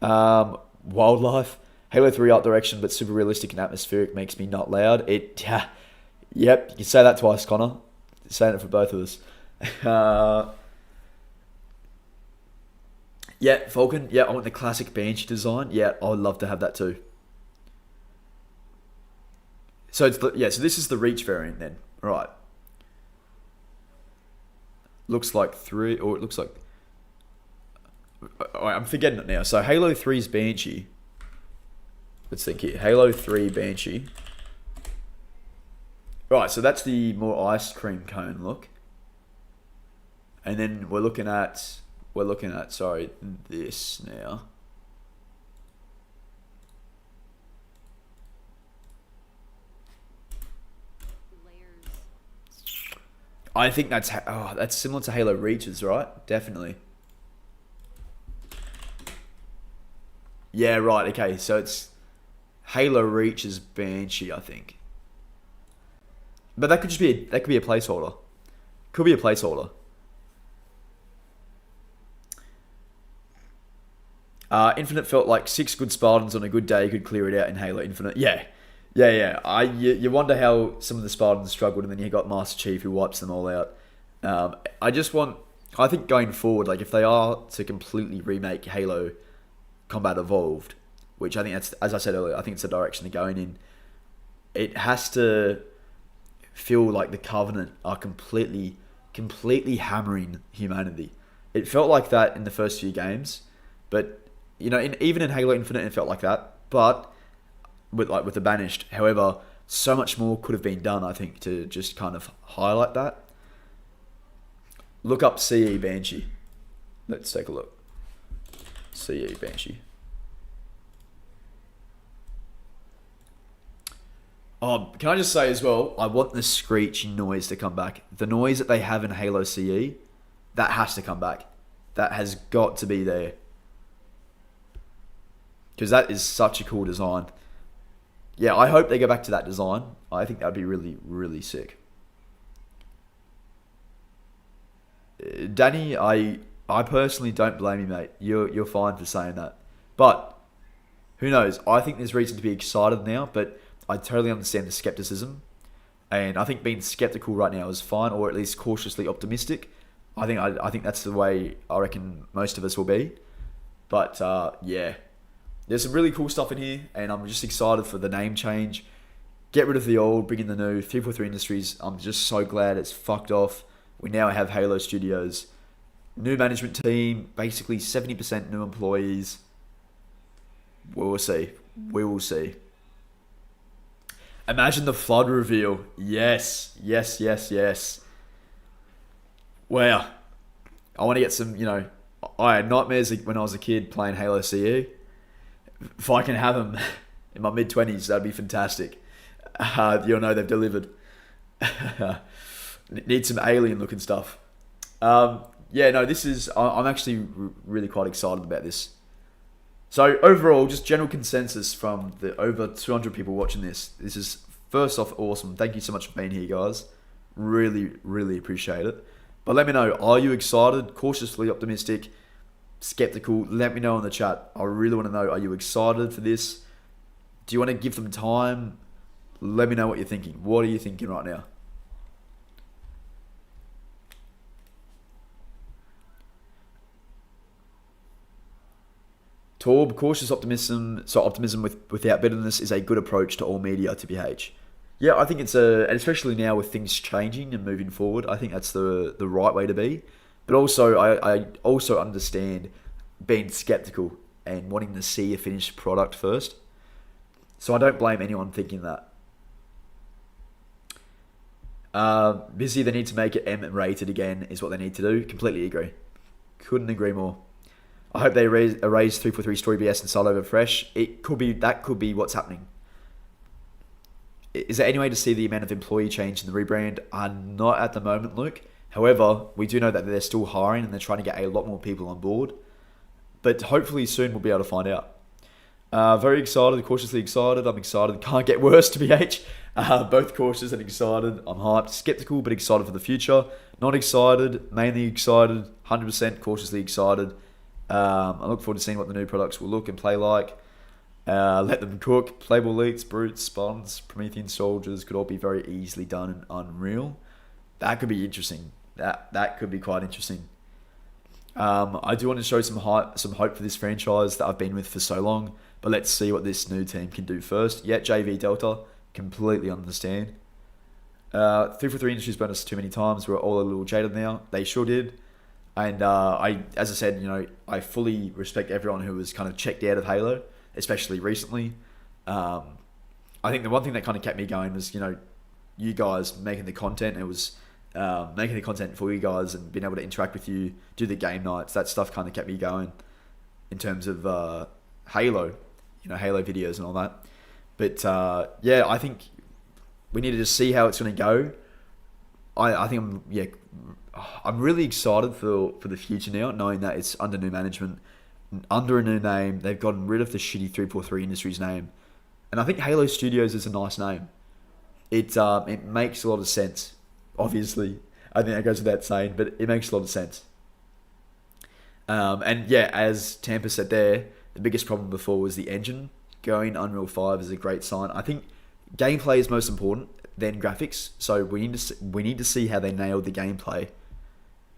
on. Wildlife. Halo 3 art direction, but super realistic and atmospheric makes me not loud. Yep, you can say that twice, Connor. Saying it for both of us. Yeah, Falcon. Yeah, I want the classic Banshee design. Yeah, I would love to have that too. So it's so this is the Reach variant then. Right. Looks like 3, or it looks like... I'm forgetting it now. So Halo 3's Banshee. Let's think here. Halo 3 Banshee. Right, so that's the more ice cream cone look. And then we're looking at sorry, this now. I think that's similar to Halo Reaches, right? Definitely. Yeah, right. Okay, so it's Halo Reach's Banshee, I think. But that could just be a placeholder. Could be a placeholder. Infinite felt like 6 good Spartans on a good day could clear it out in Halo Infinite. Yeah. You wonder how some of the Spartans struggled, and then you got Master Chief who wipes them all out. I think going forward, like if they are to completely remake Halo Combat Evolved, which I think that's, as I said earlier, I think it's the direction they're going in, it has to feel like the Covenant are completely hammering humanity. It felt like that in the first few games, But even in Halo Infinite, it felt like that. But with the Banished, however, so much more could have been done. I think to just kind of highlight that. Look up CE Banshee. Let's take a look. CE Banshee. Can I just say as well, I want the screeching noise to come back. The noise that they have in Halo CE, that has to come back. That has got to be there. Because that is such a cool design. Yeah, I hope they go back to that design. I think that'd be really, really sick. Danny, I personally don't blame you, mate. You're fine for saying that. But who knows? I think there's reason to be excited now, but I totally understand the skepticism. And I think being skeptical right now is fine, or at least cautiously optimistic. I think that's the way I reckon most of us will be. But yeah, there's some really cool stuff in here, and I'm just excited for the name change. Get rid of the old, bring in the new. 343 Industries, I'm just so glad it's fucked off. We now have Halo Studios. New management team, basically 70% new employees. We will see. We will see. Imagine the Flood reveal. Yes, yes, yes, yes. Wow. I want to get some, I had nightmares when I was a kid playing Halo CE. If I can have them in my mid-20s, that'd be fantastic. You'll know they've delivered. Need some alien-looking stuff. Yeah, no, I'm actually really quite excited about this. So overall, just general consensus from the over 200 people watching this. This is, first off, awesome. Thank you so much for being here, guys. Really, really appreciate it. But let me know, are you excited, cautiously optimistic, skeptical? Let me know in the chat. I really want to know, are you excited for this? Do you want to give them time? Let me know what you're thinking. What are you thinking right now? Torb, cautious optimism. So optimism without bitterness is a good approach to all media, TBH. Yeah, I think and especially now with things changing and moving forward, I think that's the right way to be. But also, I also understand being skeptical and wanting to see a finished product first. So I don't blame anyone thinking that. Busy, they need to make it M-rated again, is what they need to do. Completely agree. Couldn't agree more. I hope they erase 343 Story BS and start over fresh. That could be what's happening. Is there any way to see the amount of employee change in the rebrand? Not at the moment, Luke. However, we do know that they're still hiring and they're trying to get a lot more people on board. But hopefully soon we'll be able to find out. Very excited, cautiously excited. I'm excited. Can't get worse, TBH. Both cautious and excited. I'm hyped. Skeptical, but excited for the future. Not excited, mainly excited. 100% cautiously excited. I look forward to seeing what the new products will look and play like. Let them cook. Playable elites, brutes, spawns, Promethean soldiers could all be very easily done in Unreal. That could be interesting. That could be quite interesting. I do want to show some hope for this franchise that I've been with for so long. But let's see what this new team can do first. Yeah, JV Delta, completely understand. 343 Industries burned us too many times. We're all a little jaded now. They sure did. And as I said, I fully respect everyone who was kind of checked out of Halo, especially recently. I think the one thing that kind of kept me going was, you guys making the content. It was making the content for you guys and being able to interact with you, do the game nights. That stuff kind of kept me going in terms of Halo, Halo videos and all that. But yeah, I think we need to just see how it's going to go. I think I'm really excited for the future now, knowing that it's under new management, under a new name. They've gotten rid of the shitty 343 Industries name, and I think Halo Studios is a nice name. It makes a lot of sense. Obviously, I think that goes without saying, but it makes a lot of sense. And yeah, as Tampa said there, the biggest problem before was the engine. Going Unreal 5 is a great sign. I think gameplay is most important, then graphics. So we need to see how they nailed the gameplay.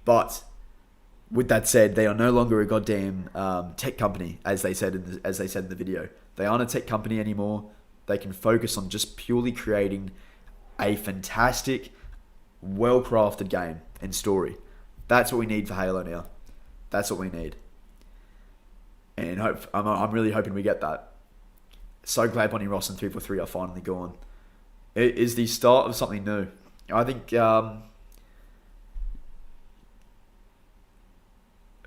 But with that said, they are no longer a goddamn tech company, as they said in the video. They aren't a tech company anymore. They can focus on just purely creating a fantastic, well-crafted game and story. That's what we need for Halo now. That's what we need. and I'm really hoping we get that. So glad Bonnie Ross and 343 are finally gone. It is the start of something new. I think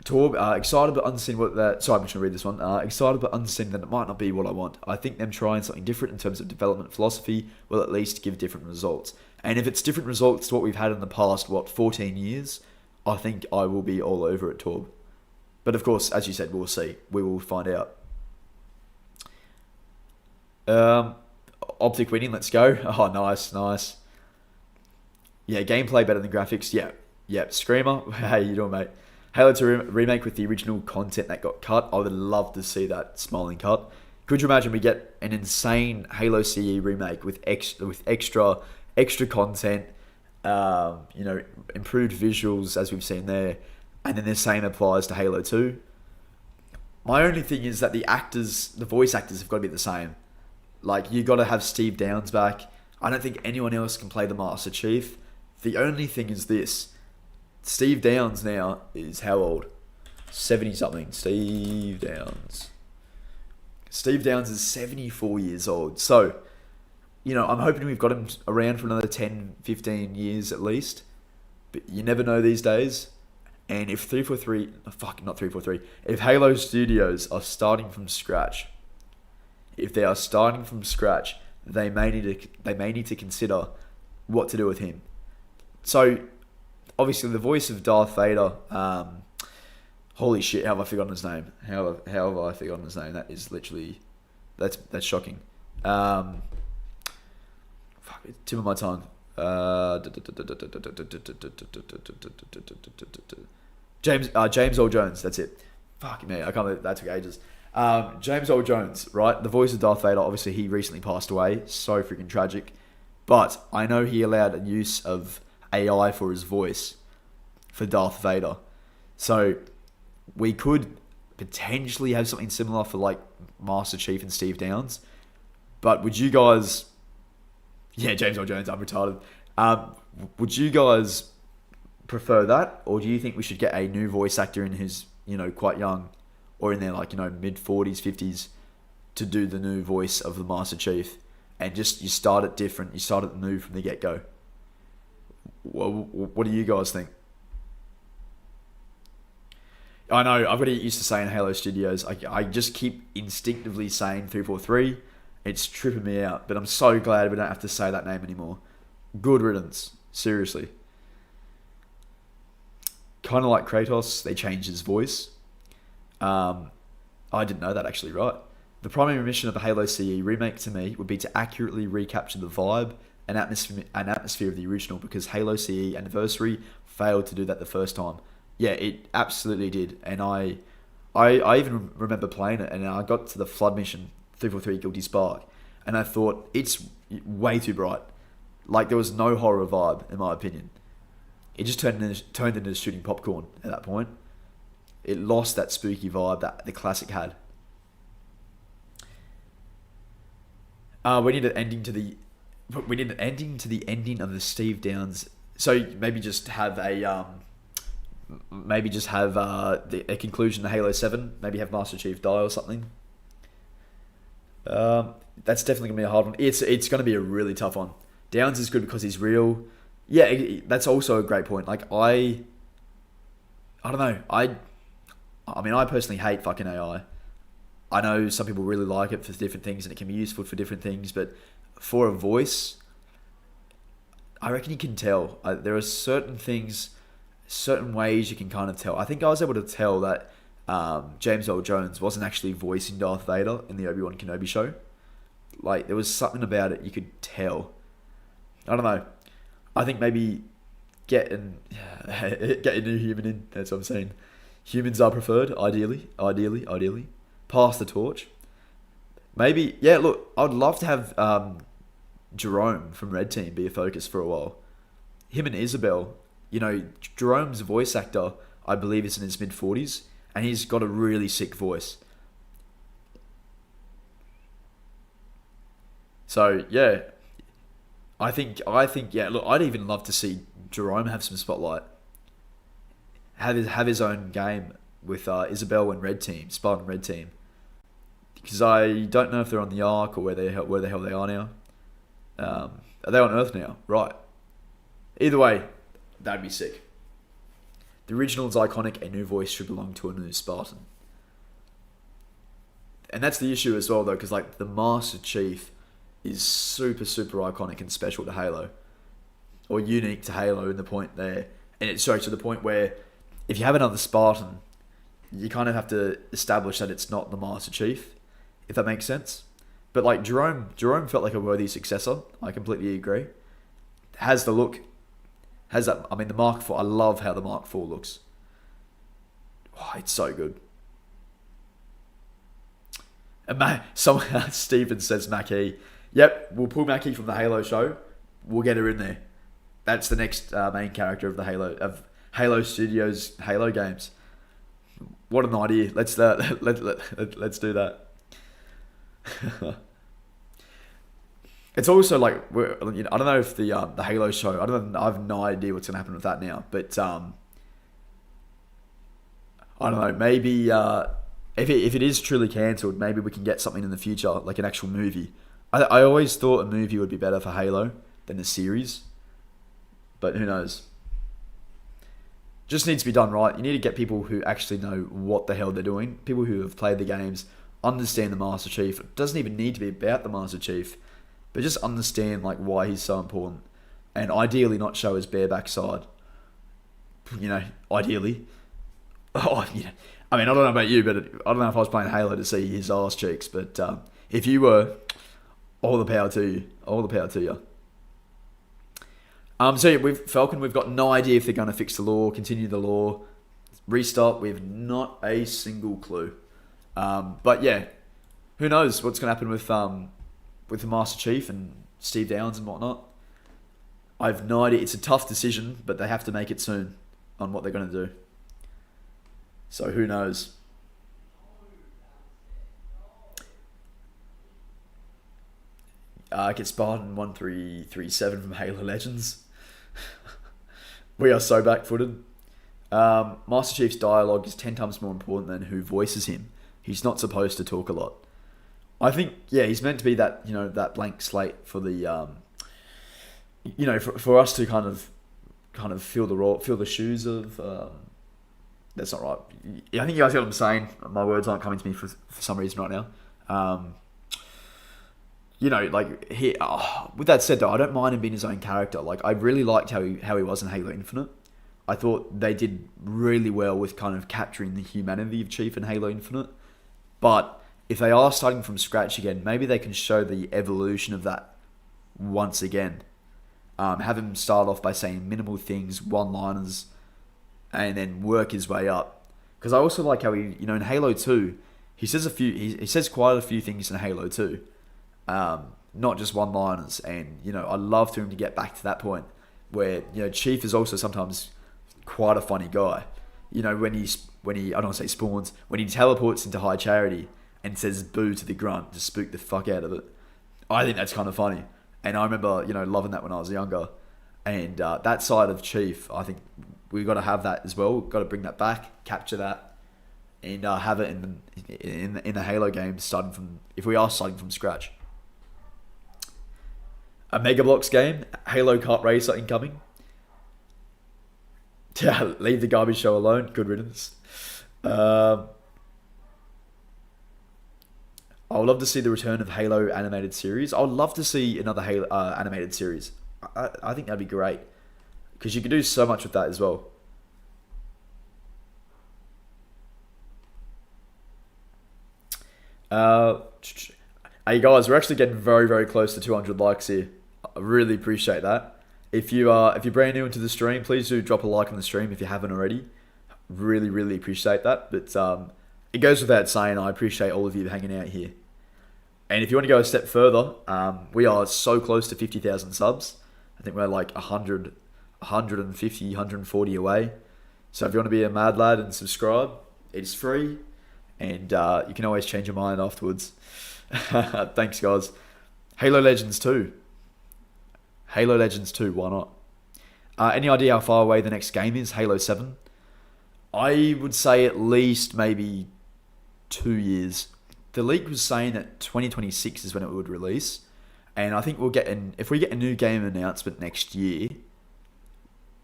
Torb, excited but unseen what that. Sorry, I'm just gonna read this one. Excited but unseen that it might not be what I want. I think them trying something different in terms of development philosophy will at least give different results. And if it's different results to what we've had in the past, 14 years, I think I will be all over it, Torb. But of course, as you said, we'll see. We will find out. Optic winning, let's go. Oh, nice. Yeah, gameplay better than graphics. Yeah. Screamer, hey, you doing, mate? Halo 2 remake with the original content that got cut. I would love to see that smiling cut. Could you imagine we get an insane Halo CE remake with extra content, improved visuals as we've seen there, and then the same applies to Halo 2. My only thing is that the voice actors have got to be the same. Like, you got to have Steve Downes back. I don't think anyone else can play the Master Chief. The only thing is this. Steve Downes now is how old? 70-something. Steve Downes is 74 years old. So, I'm hoping we've got him around for another 10, 15 years at least. But you never know these days. And if 343... If Halo Studios are starting from scratch... they may need to consider what to do with him. So, obviously, the voice of Darth Vader. Holy shit! How have I forgotten his name? How have I forgotten his name? That is literally, that's shocking. Tip of my tongue. James Earl Jones. That's it. Fucking me, I can't believe that took ages. James Earl Jones, right? The voice of Darth Vader. Obviously, he recently passed away. So freaking tragic. But I know he allowed a use of AI for his voice for Darth Vader. So we could potentially have something similar for like Master Chief and Steve Downes. But would you guys... Yeah, James Earl Jones, I'm retarded. Would you guys prefer that? Or do you think we should get a new voice actor in who's, quite young, or in their mid-40s, 50s, to do the new voice of the Master Chief? And just, you start it different. You start it new from the get-go. What do you guys think? I know, I've got to get used to saying Halo Studios. I just keep instinctively saying 343. It's tripping me out. But I'm so glad we don't have to say that name anymore. Good riddance. Seriously. Kind of like Kratos, they changed his voice. I didn't know that actually, right? The primary mission of the Halo CE remake to me would be to accurately recapture the vibe and atmosphere of the original, because Halo CE Anniversary failed to do that the first time. Yeah, it absolutely did. And I even remember playing it, and I got to the flood mission, 343 Guilty Spark, and I thought, it's way too bright. Like, there was no horror vibe, in my opinion. It just turned into shooting popcorn at that point. It lost that spooky vibe that the classic had. We need an ending to the ending of the Steve Downes. So maybe just have a conclusion to Halo 7. Maybe have Master Chief die or something. That's definitely gonna be a hard one. It's gonna be a really tough one. Downes is good because he's real. Yeah, that's also a great point. Like, I don't know. I mean, I personally hate fucking AI. I know some people really like it for different things, and it can be useful for different things, but for a voice, I reckon you can tell. There are certain things, certain ways you can kind of tell. I think I was able to tell that James Earl Jones wasn't actually voicing Darth Vader in the Obi-Wan Kenobi show. Like, there was something about it you could tell. I don't know. I think maybe get a new human in. That's what I'm saying. Humans are preferred, ideally. Pass the torch. Maybe, yeah, look, I'd love to have Jerome from Red Team be a focus for a while. Him and Isabel, Jerome's voice actor, I believe, is in his mid-40s, and he's got a really sick voice. So, yeah, I think, yeah, look, I'd even love to see Jerome have some spotlight. Have his own game. with Isabel and Red Team, Spartan Red Team, because I don't know if they're on the Ark or where the hell they are now. Are they on Earth now? Right. Either way, that'd be sick. The original is iconic. A new voice should belong to a new Spartan. And that's the issue as well, though, because like the Master Chief is super, super iconic and special to Halo, or unique to Halo in the point there, and it's so to the point where if you have another Spartan, you kind of have to establish that it's not the Master Chief, if that makes sense. But like Jerome felt like a worthy successor. I completely agree. Has the look, has that? I mean, the Mark IV. I love how the Mark IV looks. Oh, it's so good. And Steven says Mackie. Yep, we'll pull Mackie from the Halo show. We'll get her in there. That's the next main character of the Halo Studios Halo games. What an idea! Let's do that. It's also like I don't know if the Halo show. I have no idea what's gonna happen with that now. But I don't know. Maybe if it is truly cancelled, maybe we can get something in the future, like an actual movie. I always thought a movie would be better for Halo than a series, but who knows? Just needs to be done right. You need to get people who actually know what the hell they're doing. People who have played the games, understand the Master Chief. It doesn't even need to be about the Master Chief, but just understand like why he's so important, and ideally not show his bare backside. You know, ideally. Oh, yeah. I mean, I don't know about you, but I don't know if I was playing Halo to see his ass cheeks, but if you were, all the power to you. All the power to you. So yeah, Falcon, we've got no idea if they're going to fix the lore, continue the lore, restart. We have not a single clue. But yeah, who knows what's going to happen with the Master Chief and Steve Downes and whatnot. I have no idea. It's a tough decision, but they have to make it soon on what they're going to do. So who knows? Get Spartan 1337 from Halo Legends. We are so back-footed. Master Chief's dialogue is 10 times more important than who voices him. He's not supposed to talk a lot. I think, yeah, he's meant to be that, you know, that blank slate for the, you know, for us to kind of feel the shoes of. That's not right. I think you guys get what I'm saying. My words aren't coming to me for some reason right now. You know, like with that said though, I don't mind him being his own character. Like I really liked how he was in Halo Infinite. I thought they did really well with kind of capturing the humanity of Chief in Halo Infinite. But if they are starting from scratch again, maybe they can show the evolution of that once again. Have him start off by saying minimal things, one-liners, and then work his way up. Because I also like how he, you know, in Halo 2, he says quite a few things in Halo 2. Not just one-liners, and you know, I love for him to get back to that point where, you know, Chief is also sometimes quite a funny guy. You know, when he I don't want to say spawns, when he teleports into High Charity and says boo to the grunt to spook the fuck out of it. I think that's kind of funny, and I remember, you know, loving that when I was younger. And that side of Chief, I think we've got to have that as well. We've got to bring that back, capture that, and have it in the Halo games if we are starting from scratch. A Mega Bloks game, Halo Kart Racer incoming. Yeah, leave the garbage show alone. Good riddance. I would love to see the return of Halo animated series. I would love to see another Halo animated series. I think that'd be great, because you could do so much with that as well. Hey guys, we're actually getting very, very close to 200 likes here. I really appreciate that. If you're brand new into the stream, please do drop a like on the stream if you haven't already. Really, really appreciate that. But it goes without saying, I appreciate all of you hanging out here. And if you want to go a step further, we are so close to 50,000 subs. I think we're like 100, 150, 140 away. So if you want to be a mad lad and subscribe, it's free. And you can always change your mind afterwards. Thanks, guys. Halo Legends 2. Halo Legends 2, why not? Any idea how far away the next game is? Halo 7? I would say at least maybe 2 years. The leak was saying that 2026 is when it would release, and I think if we get a new game announcement next year,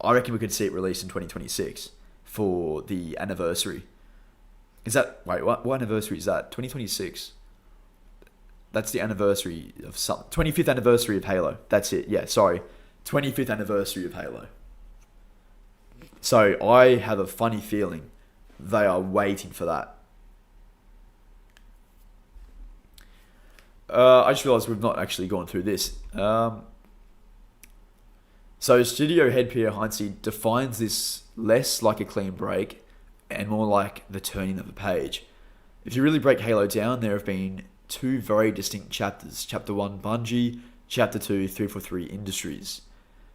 I reckon we could see it released in 2026 for the anniversary. Is that wait? What anniversary is that? 2026. That's the anniversary of 25th anniversary of Halo. That's it. Yeah, sorry, 25th anniversary of Halo. So I have a funny feeling they are waiting for that. I just realised we've not actually gone through this. So studio head Peter Heinze defines this less like a clean break and more like the turning of a page. If you really break Halo down, there have been two very distinct chapters. Chapter 1, Bungie. Chapter 2, 343 Industries.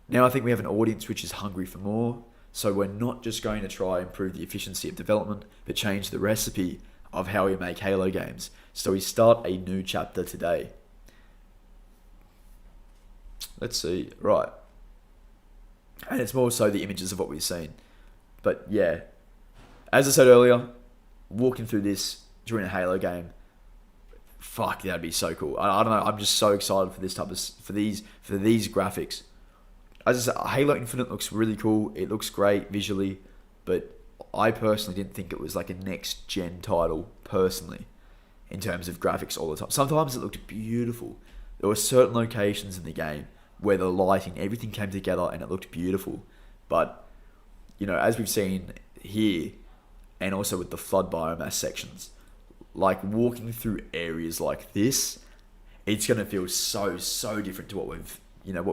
Now I think we have an audience which is hungry for more, so we're not just going to try and improve the efficiency of development, but change the recipe of how we make Halo games. So we start a new chapter today. Let's see, right. And it's more so the images of what we've seen. But yeah, as I said earlier, walking through this during a Halo game, fuck, that'd be so cool. I don't know, I'm just so excited for this type of, for these graphics. As I said, Halo Infinite looks really cool. It looks great visually, but I personally didn't think it was like a next gen title personally in terms of graphics all the time. Sometimes it looked beautiful. There were certain locations in the game where the lighting, everything came together and it looked beautiful. But, you know, as we've seen here, and also with the flood biomass sections, like walking through areas like this, it's going to feel so different to what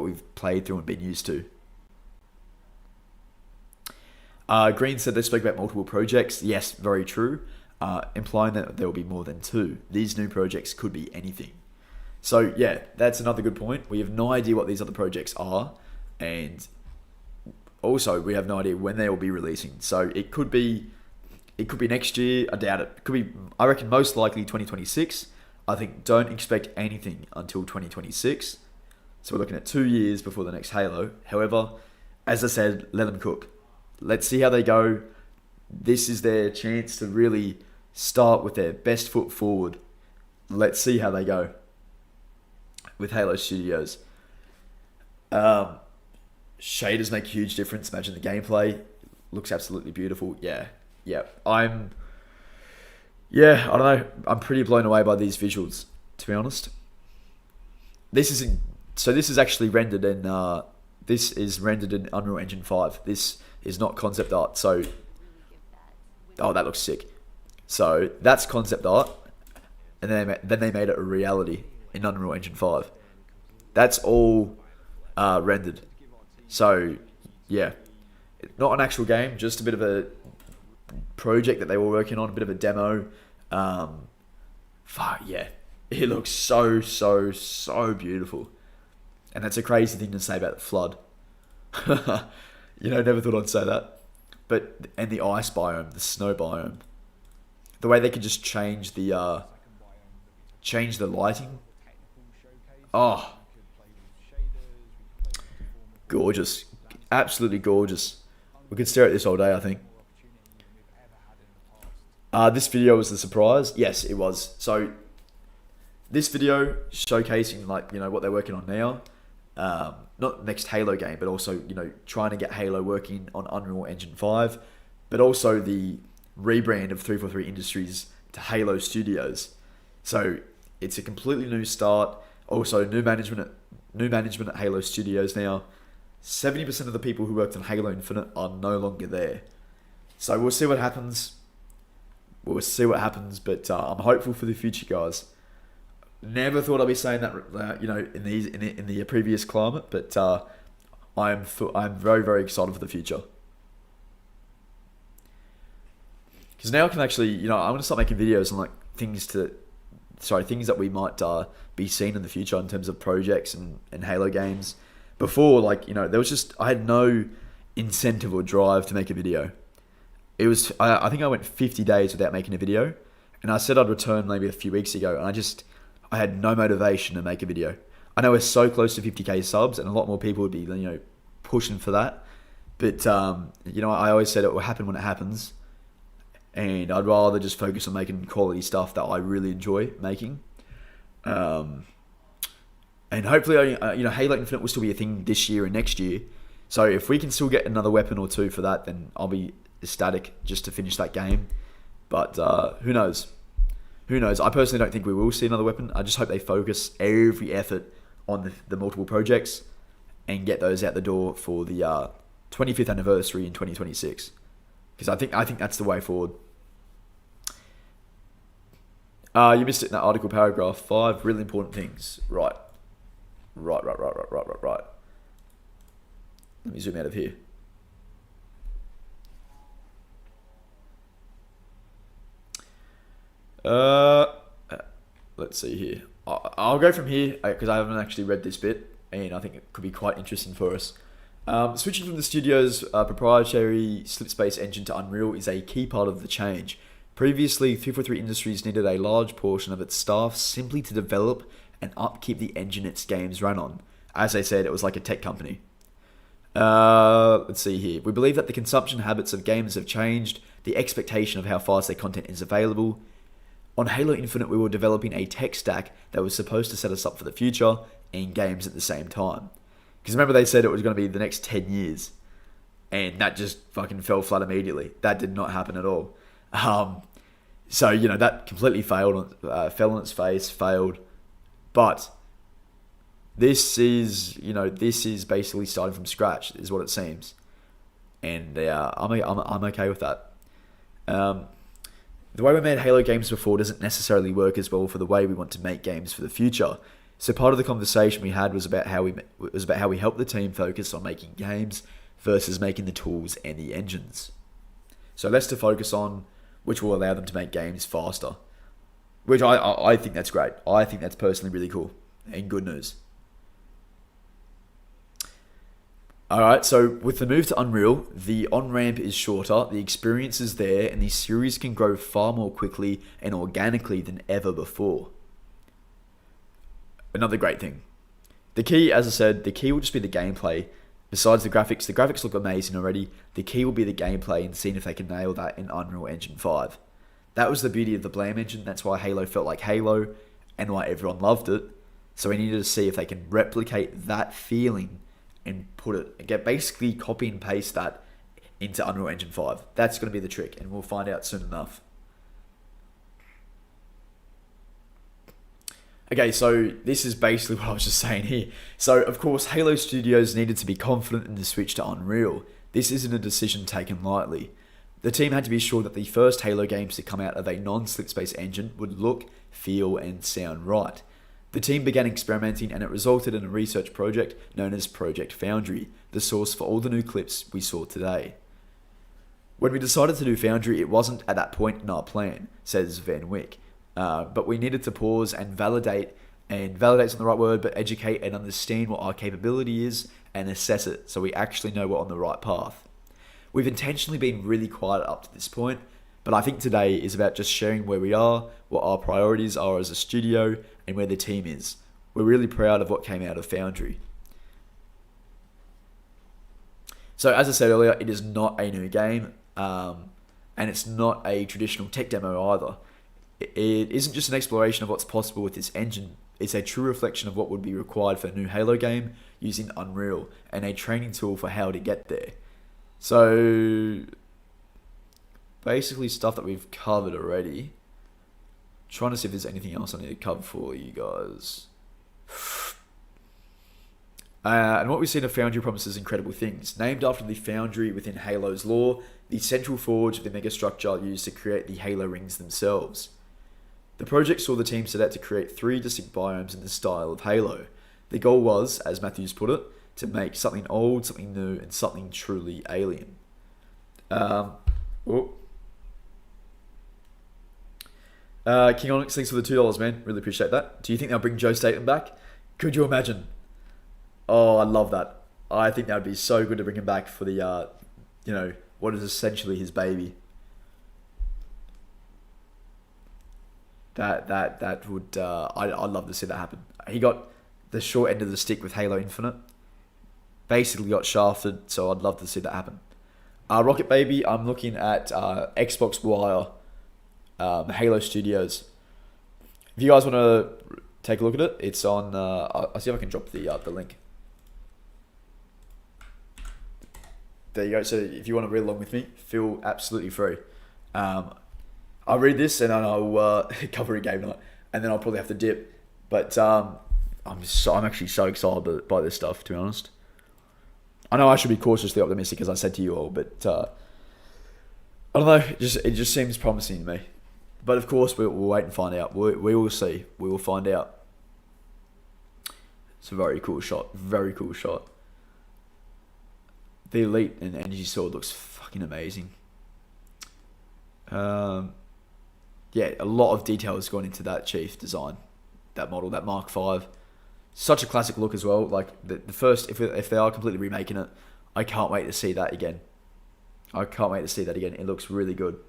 we've played through and been used to. Green said they spoke about multiple projects. Yes, very true. Implying that there will be more than two. These new projects could be anything. So yeah, that's another good point. We have no idea what these other projects are, and also we have no idea when they will be releasing. So it could be next year. I doubt it. It could be. I reckon most likely 2026. I think don't expect anything until 2026. So we're looking at 2 years before the next Halo. However, as I said, let them cook. Let's see how they go. This is their chance to really start with their best foot forward. Let's see how they go with Halo Studios. Shaders make a huge difference. Imagine the gameplay. Looks absolutely beautiful. Yeah. I don't know. I'm pretty blown away by these visuals, to be honest. This is actually rendered in Unreal Engine 5. This is not concept art. So, oh, that looks sick. So that's concept art, and then they made it a reality in Unreal Engine 5. That's all rendered. So yeah, not an actual game, just a bit of a project that they were working on, a bit of a demo. Fuck yeah, it looks so beautiful, and that's a crazy thing to say about the flood. Never thought I'd say that. But and the ice biome, the snow biome, the way they could just change the lighting. Oh, gorgeous, absolutely gorgeous. We could stare at this all day, I think. This video was the surprise. Yes, it was. So this video showcasing what they're working on now. Not next Halo game, but also trying to get Halo working on Unreal Engine 5, but also the rebrand of 343 Industries to Halo Studios. So it's a completely new start. Also new management at Halo Studios now. 70% of the people who worked on Halo Infinite are no longer there. So we'll see what happens. But I'm hopeful for the future, guys. Never thought I'd be saying that, in the previous climate, but I'm very excited for the future. Because now I can actually, I'm going to start making videos on things that we might be seeing in the future in terms of projects and Halo games. Before, there was I had no incentive or drive to make a video. It was, I think I went 50 days without making a video, and I said I'd return maybe a few weeks ago, and I had no motivation to make a video. I know we're so close to 50k subs, and a lot more people would be, pushing for that. But I always said it will happen when it happens. and I'd rather just focus on making quality stuff that I really enjoy making. And hopefully, Halo Infinite will still be a thing this year and next year. So if we can still get another weapon or two for that, then I'll be ecstatic just to finish that game. But who knows? Who knows? I personally don't think we will see another weapon. I just hope they focus every effort on the multiple projects and get those out the door for the 25th anniversary in 2026. Because I think that's the way forward. You missed it in that article, paragraph 5. Really important things. Right. Let me zoom out of here. Let's see here. I'll go from here because I haven't actually read this bit, and I think it could be quite interesting for us. Switching from the studio's proprietary slip-space engine to Unreal is a key part of the change. Previously, 343 Industries needed a large portion of its staff simply to develop and upkeep the engine its games ran on. As I said, it was like a tech company. Let's see here. We believe that the consumption habits of gamers have changed, the expectation of how fast their content is available. On Halo Infinite, we were developing a tech stack that was supposed to set us up for the future and games at the same time. Because remember they said it was going to be the next 10 years. And that just fucking fell flat immediately. That did not happen at all. So, that completely failed, fell on its face, failed. But this is basically starting from scratch, is what it seems. And I'm okay with that. The way we made Halo games before doesn't necessarily work as well for the way we want to make games for the future. So part of the conversation we had was about how we help the team focus on making games versus making the tools and the engines. So less to focus on, which will allow them to make games faster. Which I think that's great. I think that's personally really cool and good news. Alright, so with the move to Unreal, the on-ramp is shorter, the experience is there, and the series can grow far more quickly and organically than ever before. Another great thing. The key, as I said, the key will just be the gameplay. Besides the graphics look amazing already. The key will be the gameplay and seeing if they can nail that in Unreal Engine 5. That was the beauty of the Blame engine. That's why Halo felt like Halo and why everyone loved it. So we needed to see if they can replicate that feeling and basically copy and paste that into Unreal Engine 5. That's going to be the trick, and we'll find out soon enough. Okay, so this is basically what I was just saying here. So, of course, Halo Studios needed to be confident in the switch to Unreal. This isn't a decision taken lightly. The team had to be sure that the first Halo games to come out of a non-slipspace engine would look, feel, and sound right. The team began experimenting, and it resulted in a research project known as Project Foundry, the source for all the new clips we saw today. When we decided to do Foundry, it wasn't at that point in our plan, says Van Wyck. But we needed to pause and validate's not the right word, but educate and understand what our capability is and assess it so we actually know we're on the right path. We've intentionally been really quiet up to this point, but I think today is about just sharing where we are, what our priorities are as a studio, and where the team is. We're really proud of what came out of Foundry. So as I said earlier, it is not a new game, and it's not a traditional tech demo either. It isn't just an exploration of what's possible with this engine. It's a true reflection of what would be required for a new Halo game using Unreal, and a training tool for how to get there. So basically stuff that we've covered already. Trying to see if there's anything else I need to cover for you guys. And what we've seen of Foundry promises incredible things. Named after the Foundry within Halo's lore, the central forge of the megastructure used to create the Halo rings themselves. The project saw the team set out to create 3 distinct biomes in the style of Halo. The goal was, as Matthews put it, to make something old, something new, and something truly alien. King Onyx, thanks for the $2, man. Really appreciate that. Do you think they'll bring Joe Staten back? Could you imagine? Oh, I love that. I think that would be so good to bring him back for the, what is essentially his baby. That would, I'd love to see that happen. He got the short end of the stick with Halo Infinite. Basically got shafted, so I'd love to see that happen. Rocket Baby, I'm looking at Xbox Wire, Halo Studios. If you guys want to take a look at it, it's on. I'll see if I can drop the link. There you go. So if you want to read along with me, feel absolutely free. I'll read this and then I'll cover a game night, and then I'll probably have to dip. But I'm actually so excited by this stuff, to be honest. I know I should be cautiously optimistic, as I said to you all, but I don't know. It just seems promising to me. But of course, we'll wait and find out. We will see. We will find out. It's a very cool shot. Very cool shot. The Elite and Energy Sword looks fucking amazing. Yeah, a lot of detail has gone into that Chief design, that model, that Mark V. Such a classic look as well. Like the first, if they are completely remaking it, I can't wait to see that again. I can't wait to see that again. It looks really good.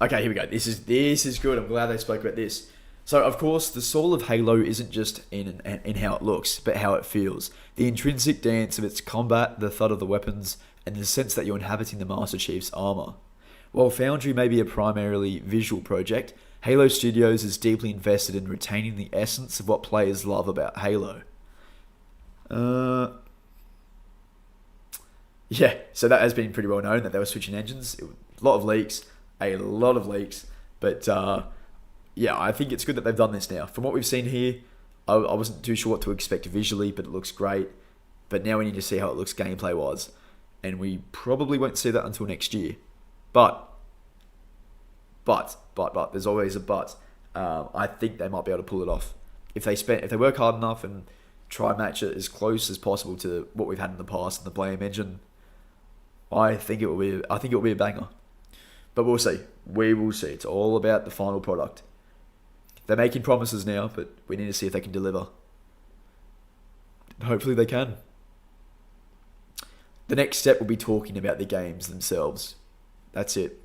Okay, here we go. This is good. I'm glad they spoke about this. So, of course, the soul of Halo isn't just in how it looks, but how it feels. The intrinsic dance of its combat, the thud of the weapons, and the sense that you're inhabiting the Master Chief's armor. While Foundry may be a primarily visual project, Halo Studios is deeply invested in retaining the essence of what players love about Halo. Yeah, so that has been pretty well known that they were switching engines. A lot of leaks, but yeah, I think it's good that they've done this now. From what we've seen here, I wasn't too sure what to expect visually, but it looks great. But now we need to see how it looks gameplay-wise, and we probably won't see that until next year. But, there's always a but. I think they might be able to pull it off if they work hard enough and try and match it as close as possible to what we've had in the past in the Blame engine. I think it will be a banger. But we'll see. We will see. It's all about the final product. They're making promises now, but we need to see if they can deliver. Hopefully they can. The next step will be talking about the games themselves. That's it.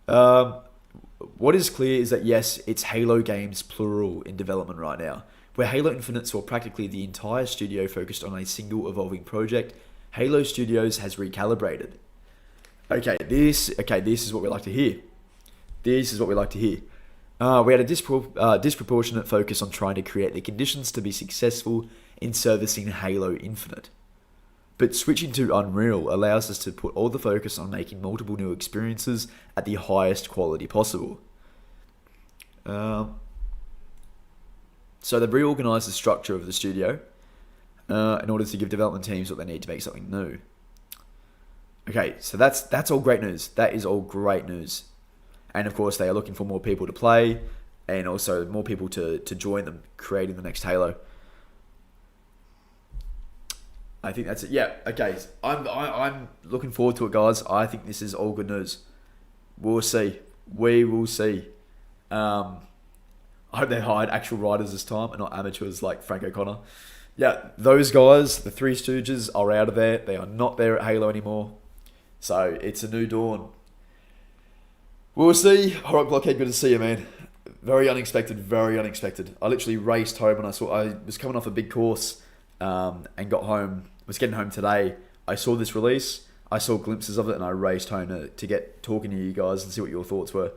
What is clear is that yes, it's Halo games plural in development right now. Where Halo Infinite saw practically the entire studio focused on a single evolving project, Halo Studios has recalibrated. Okay, this is what we like to hear. We had a disproportionate focus on trying to create the conditions to be successful in servicing Halo Infinite. But switching to Unreal allows us to put all the focus on making multiple new experiences at the highest quality possible. So they've reorganised the structure of the studio in order to give development teams what they need to make something new. Okay, so that's all great news. That is all great news. And of course, they are looking for more people to play and also more people to join them creating the next Halo. I think that's it. Yeah, okay. I'm looking forward to it, guys. I think this is all good news. We'll see. We will see. I hope they hired actual writers this time and not amateurs like Frank O'Connor. Yeah, those guys, the Three Stooges, are out of there. They are not there at Halo anymore. So it's a new dawn. We'll see. All right, Blockhead, good to see you, man. Very unexpected, very unexpected. I literally raced home and I was coming off a big course and got home. Was getting home today. I saw this release. I saw glimpses of it and I raced home to get talking to you guys and see what your thoughts were.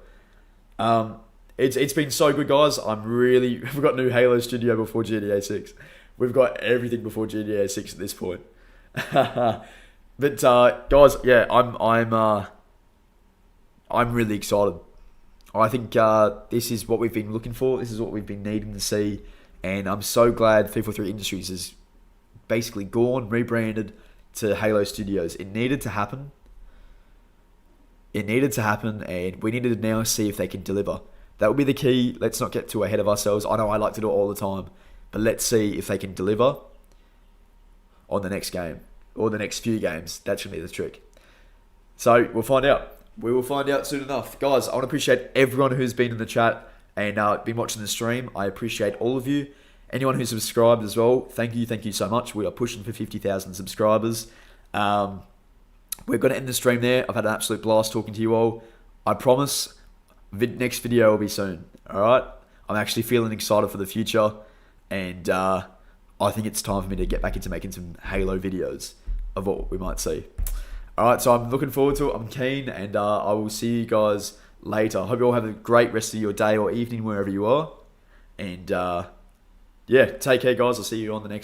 It's been so good, guys. We've got new Halo Studio before GTA 6. We've got everything before GTA 6 at this point. But guys, yeah, I'm really excited. I think this is what we've been looking for. This is what we've been needing to see, and I'm so glad 343 Industries has basically gone rebranded to Halo Studios. It needed to happen. And we needed to now see if they can deliver. That would be the key. Let's not get too ahead of ourselves. I know I like to do it all the time, but let's see if they can deliver on the next game or the next few games. That should be the trick. So we'll find out. We will find out soon enough. Guys, I want to appreciate everyone who's been in the chat and been watching the stream. I appreciate all of you. Anyone who's subscribed as well, thank you so much. We are pushing for 50,000 subscribers. We're going to end the stream there. I've had an absolute blast talking to you all. I promise, next video will be soon. All right? I'm actually feeling excited for the future, and I think it's time for me to get back into making some Halo videos of what we might see. Alright, so I'm looking forward to it. I'm keen, and I will see you guys later. I hope you all have a great rest of your day or evening wherever you are. And yeah, take care, guys. I'll see you on the next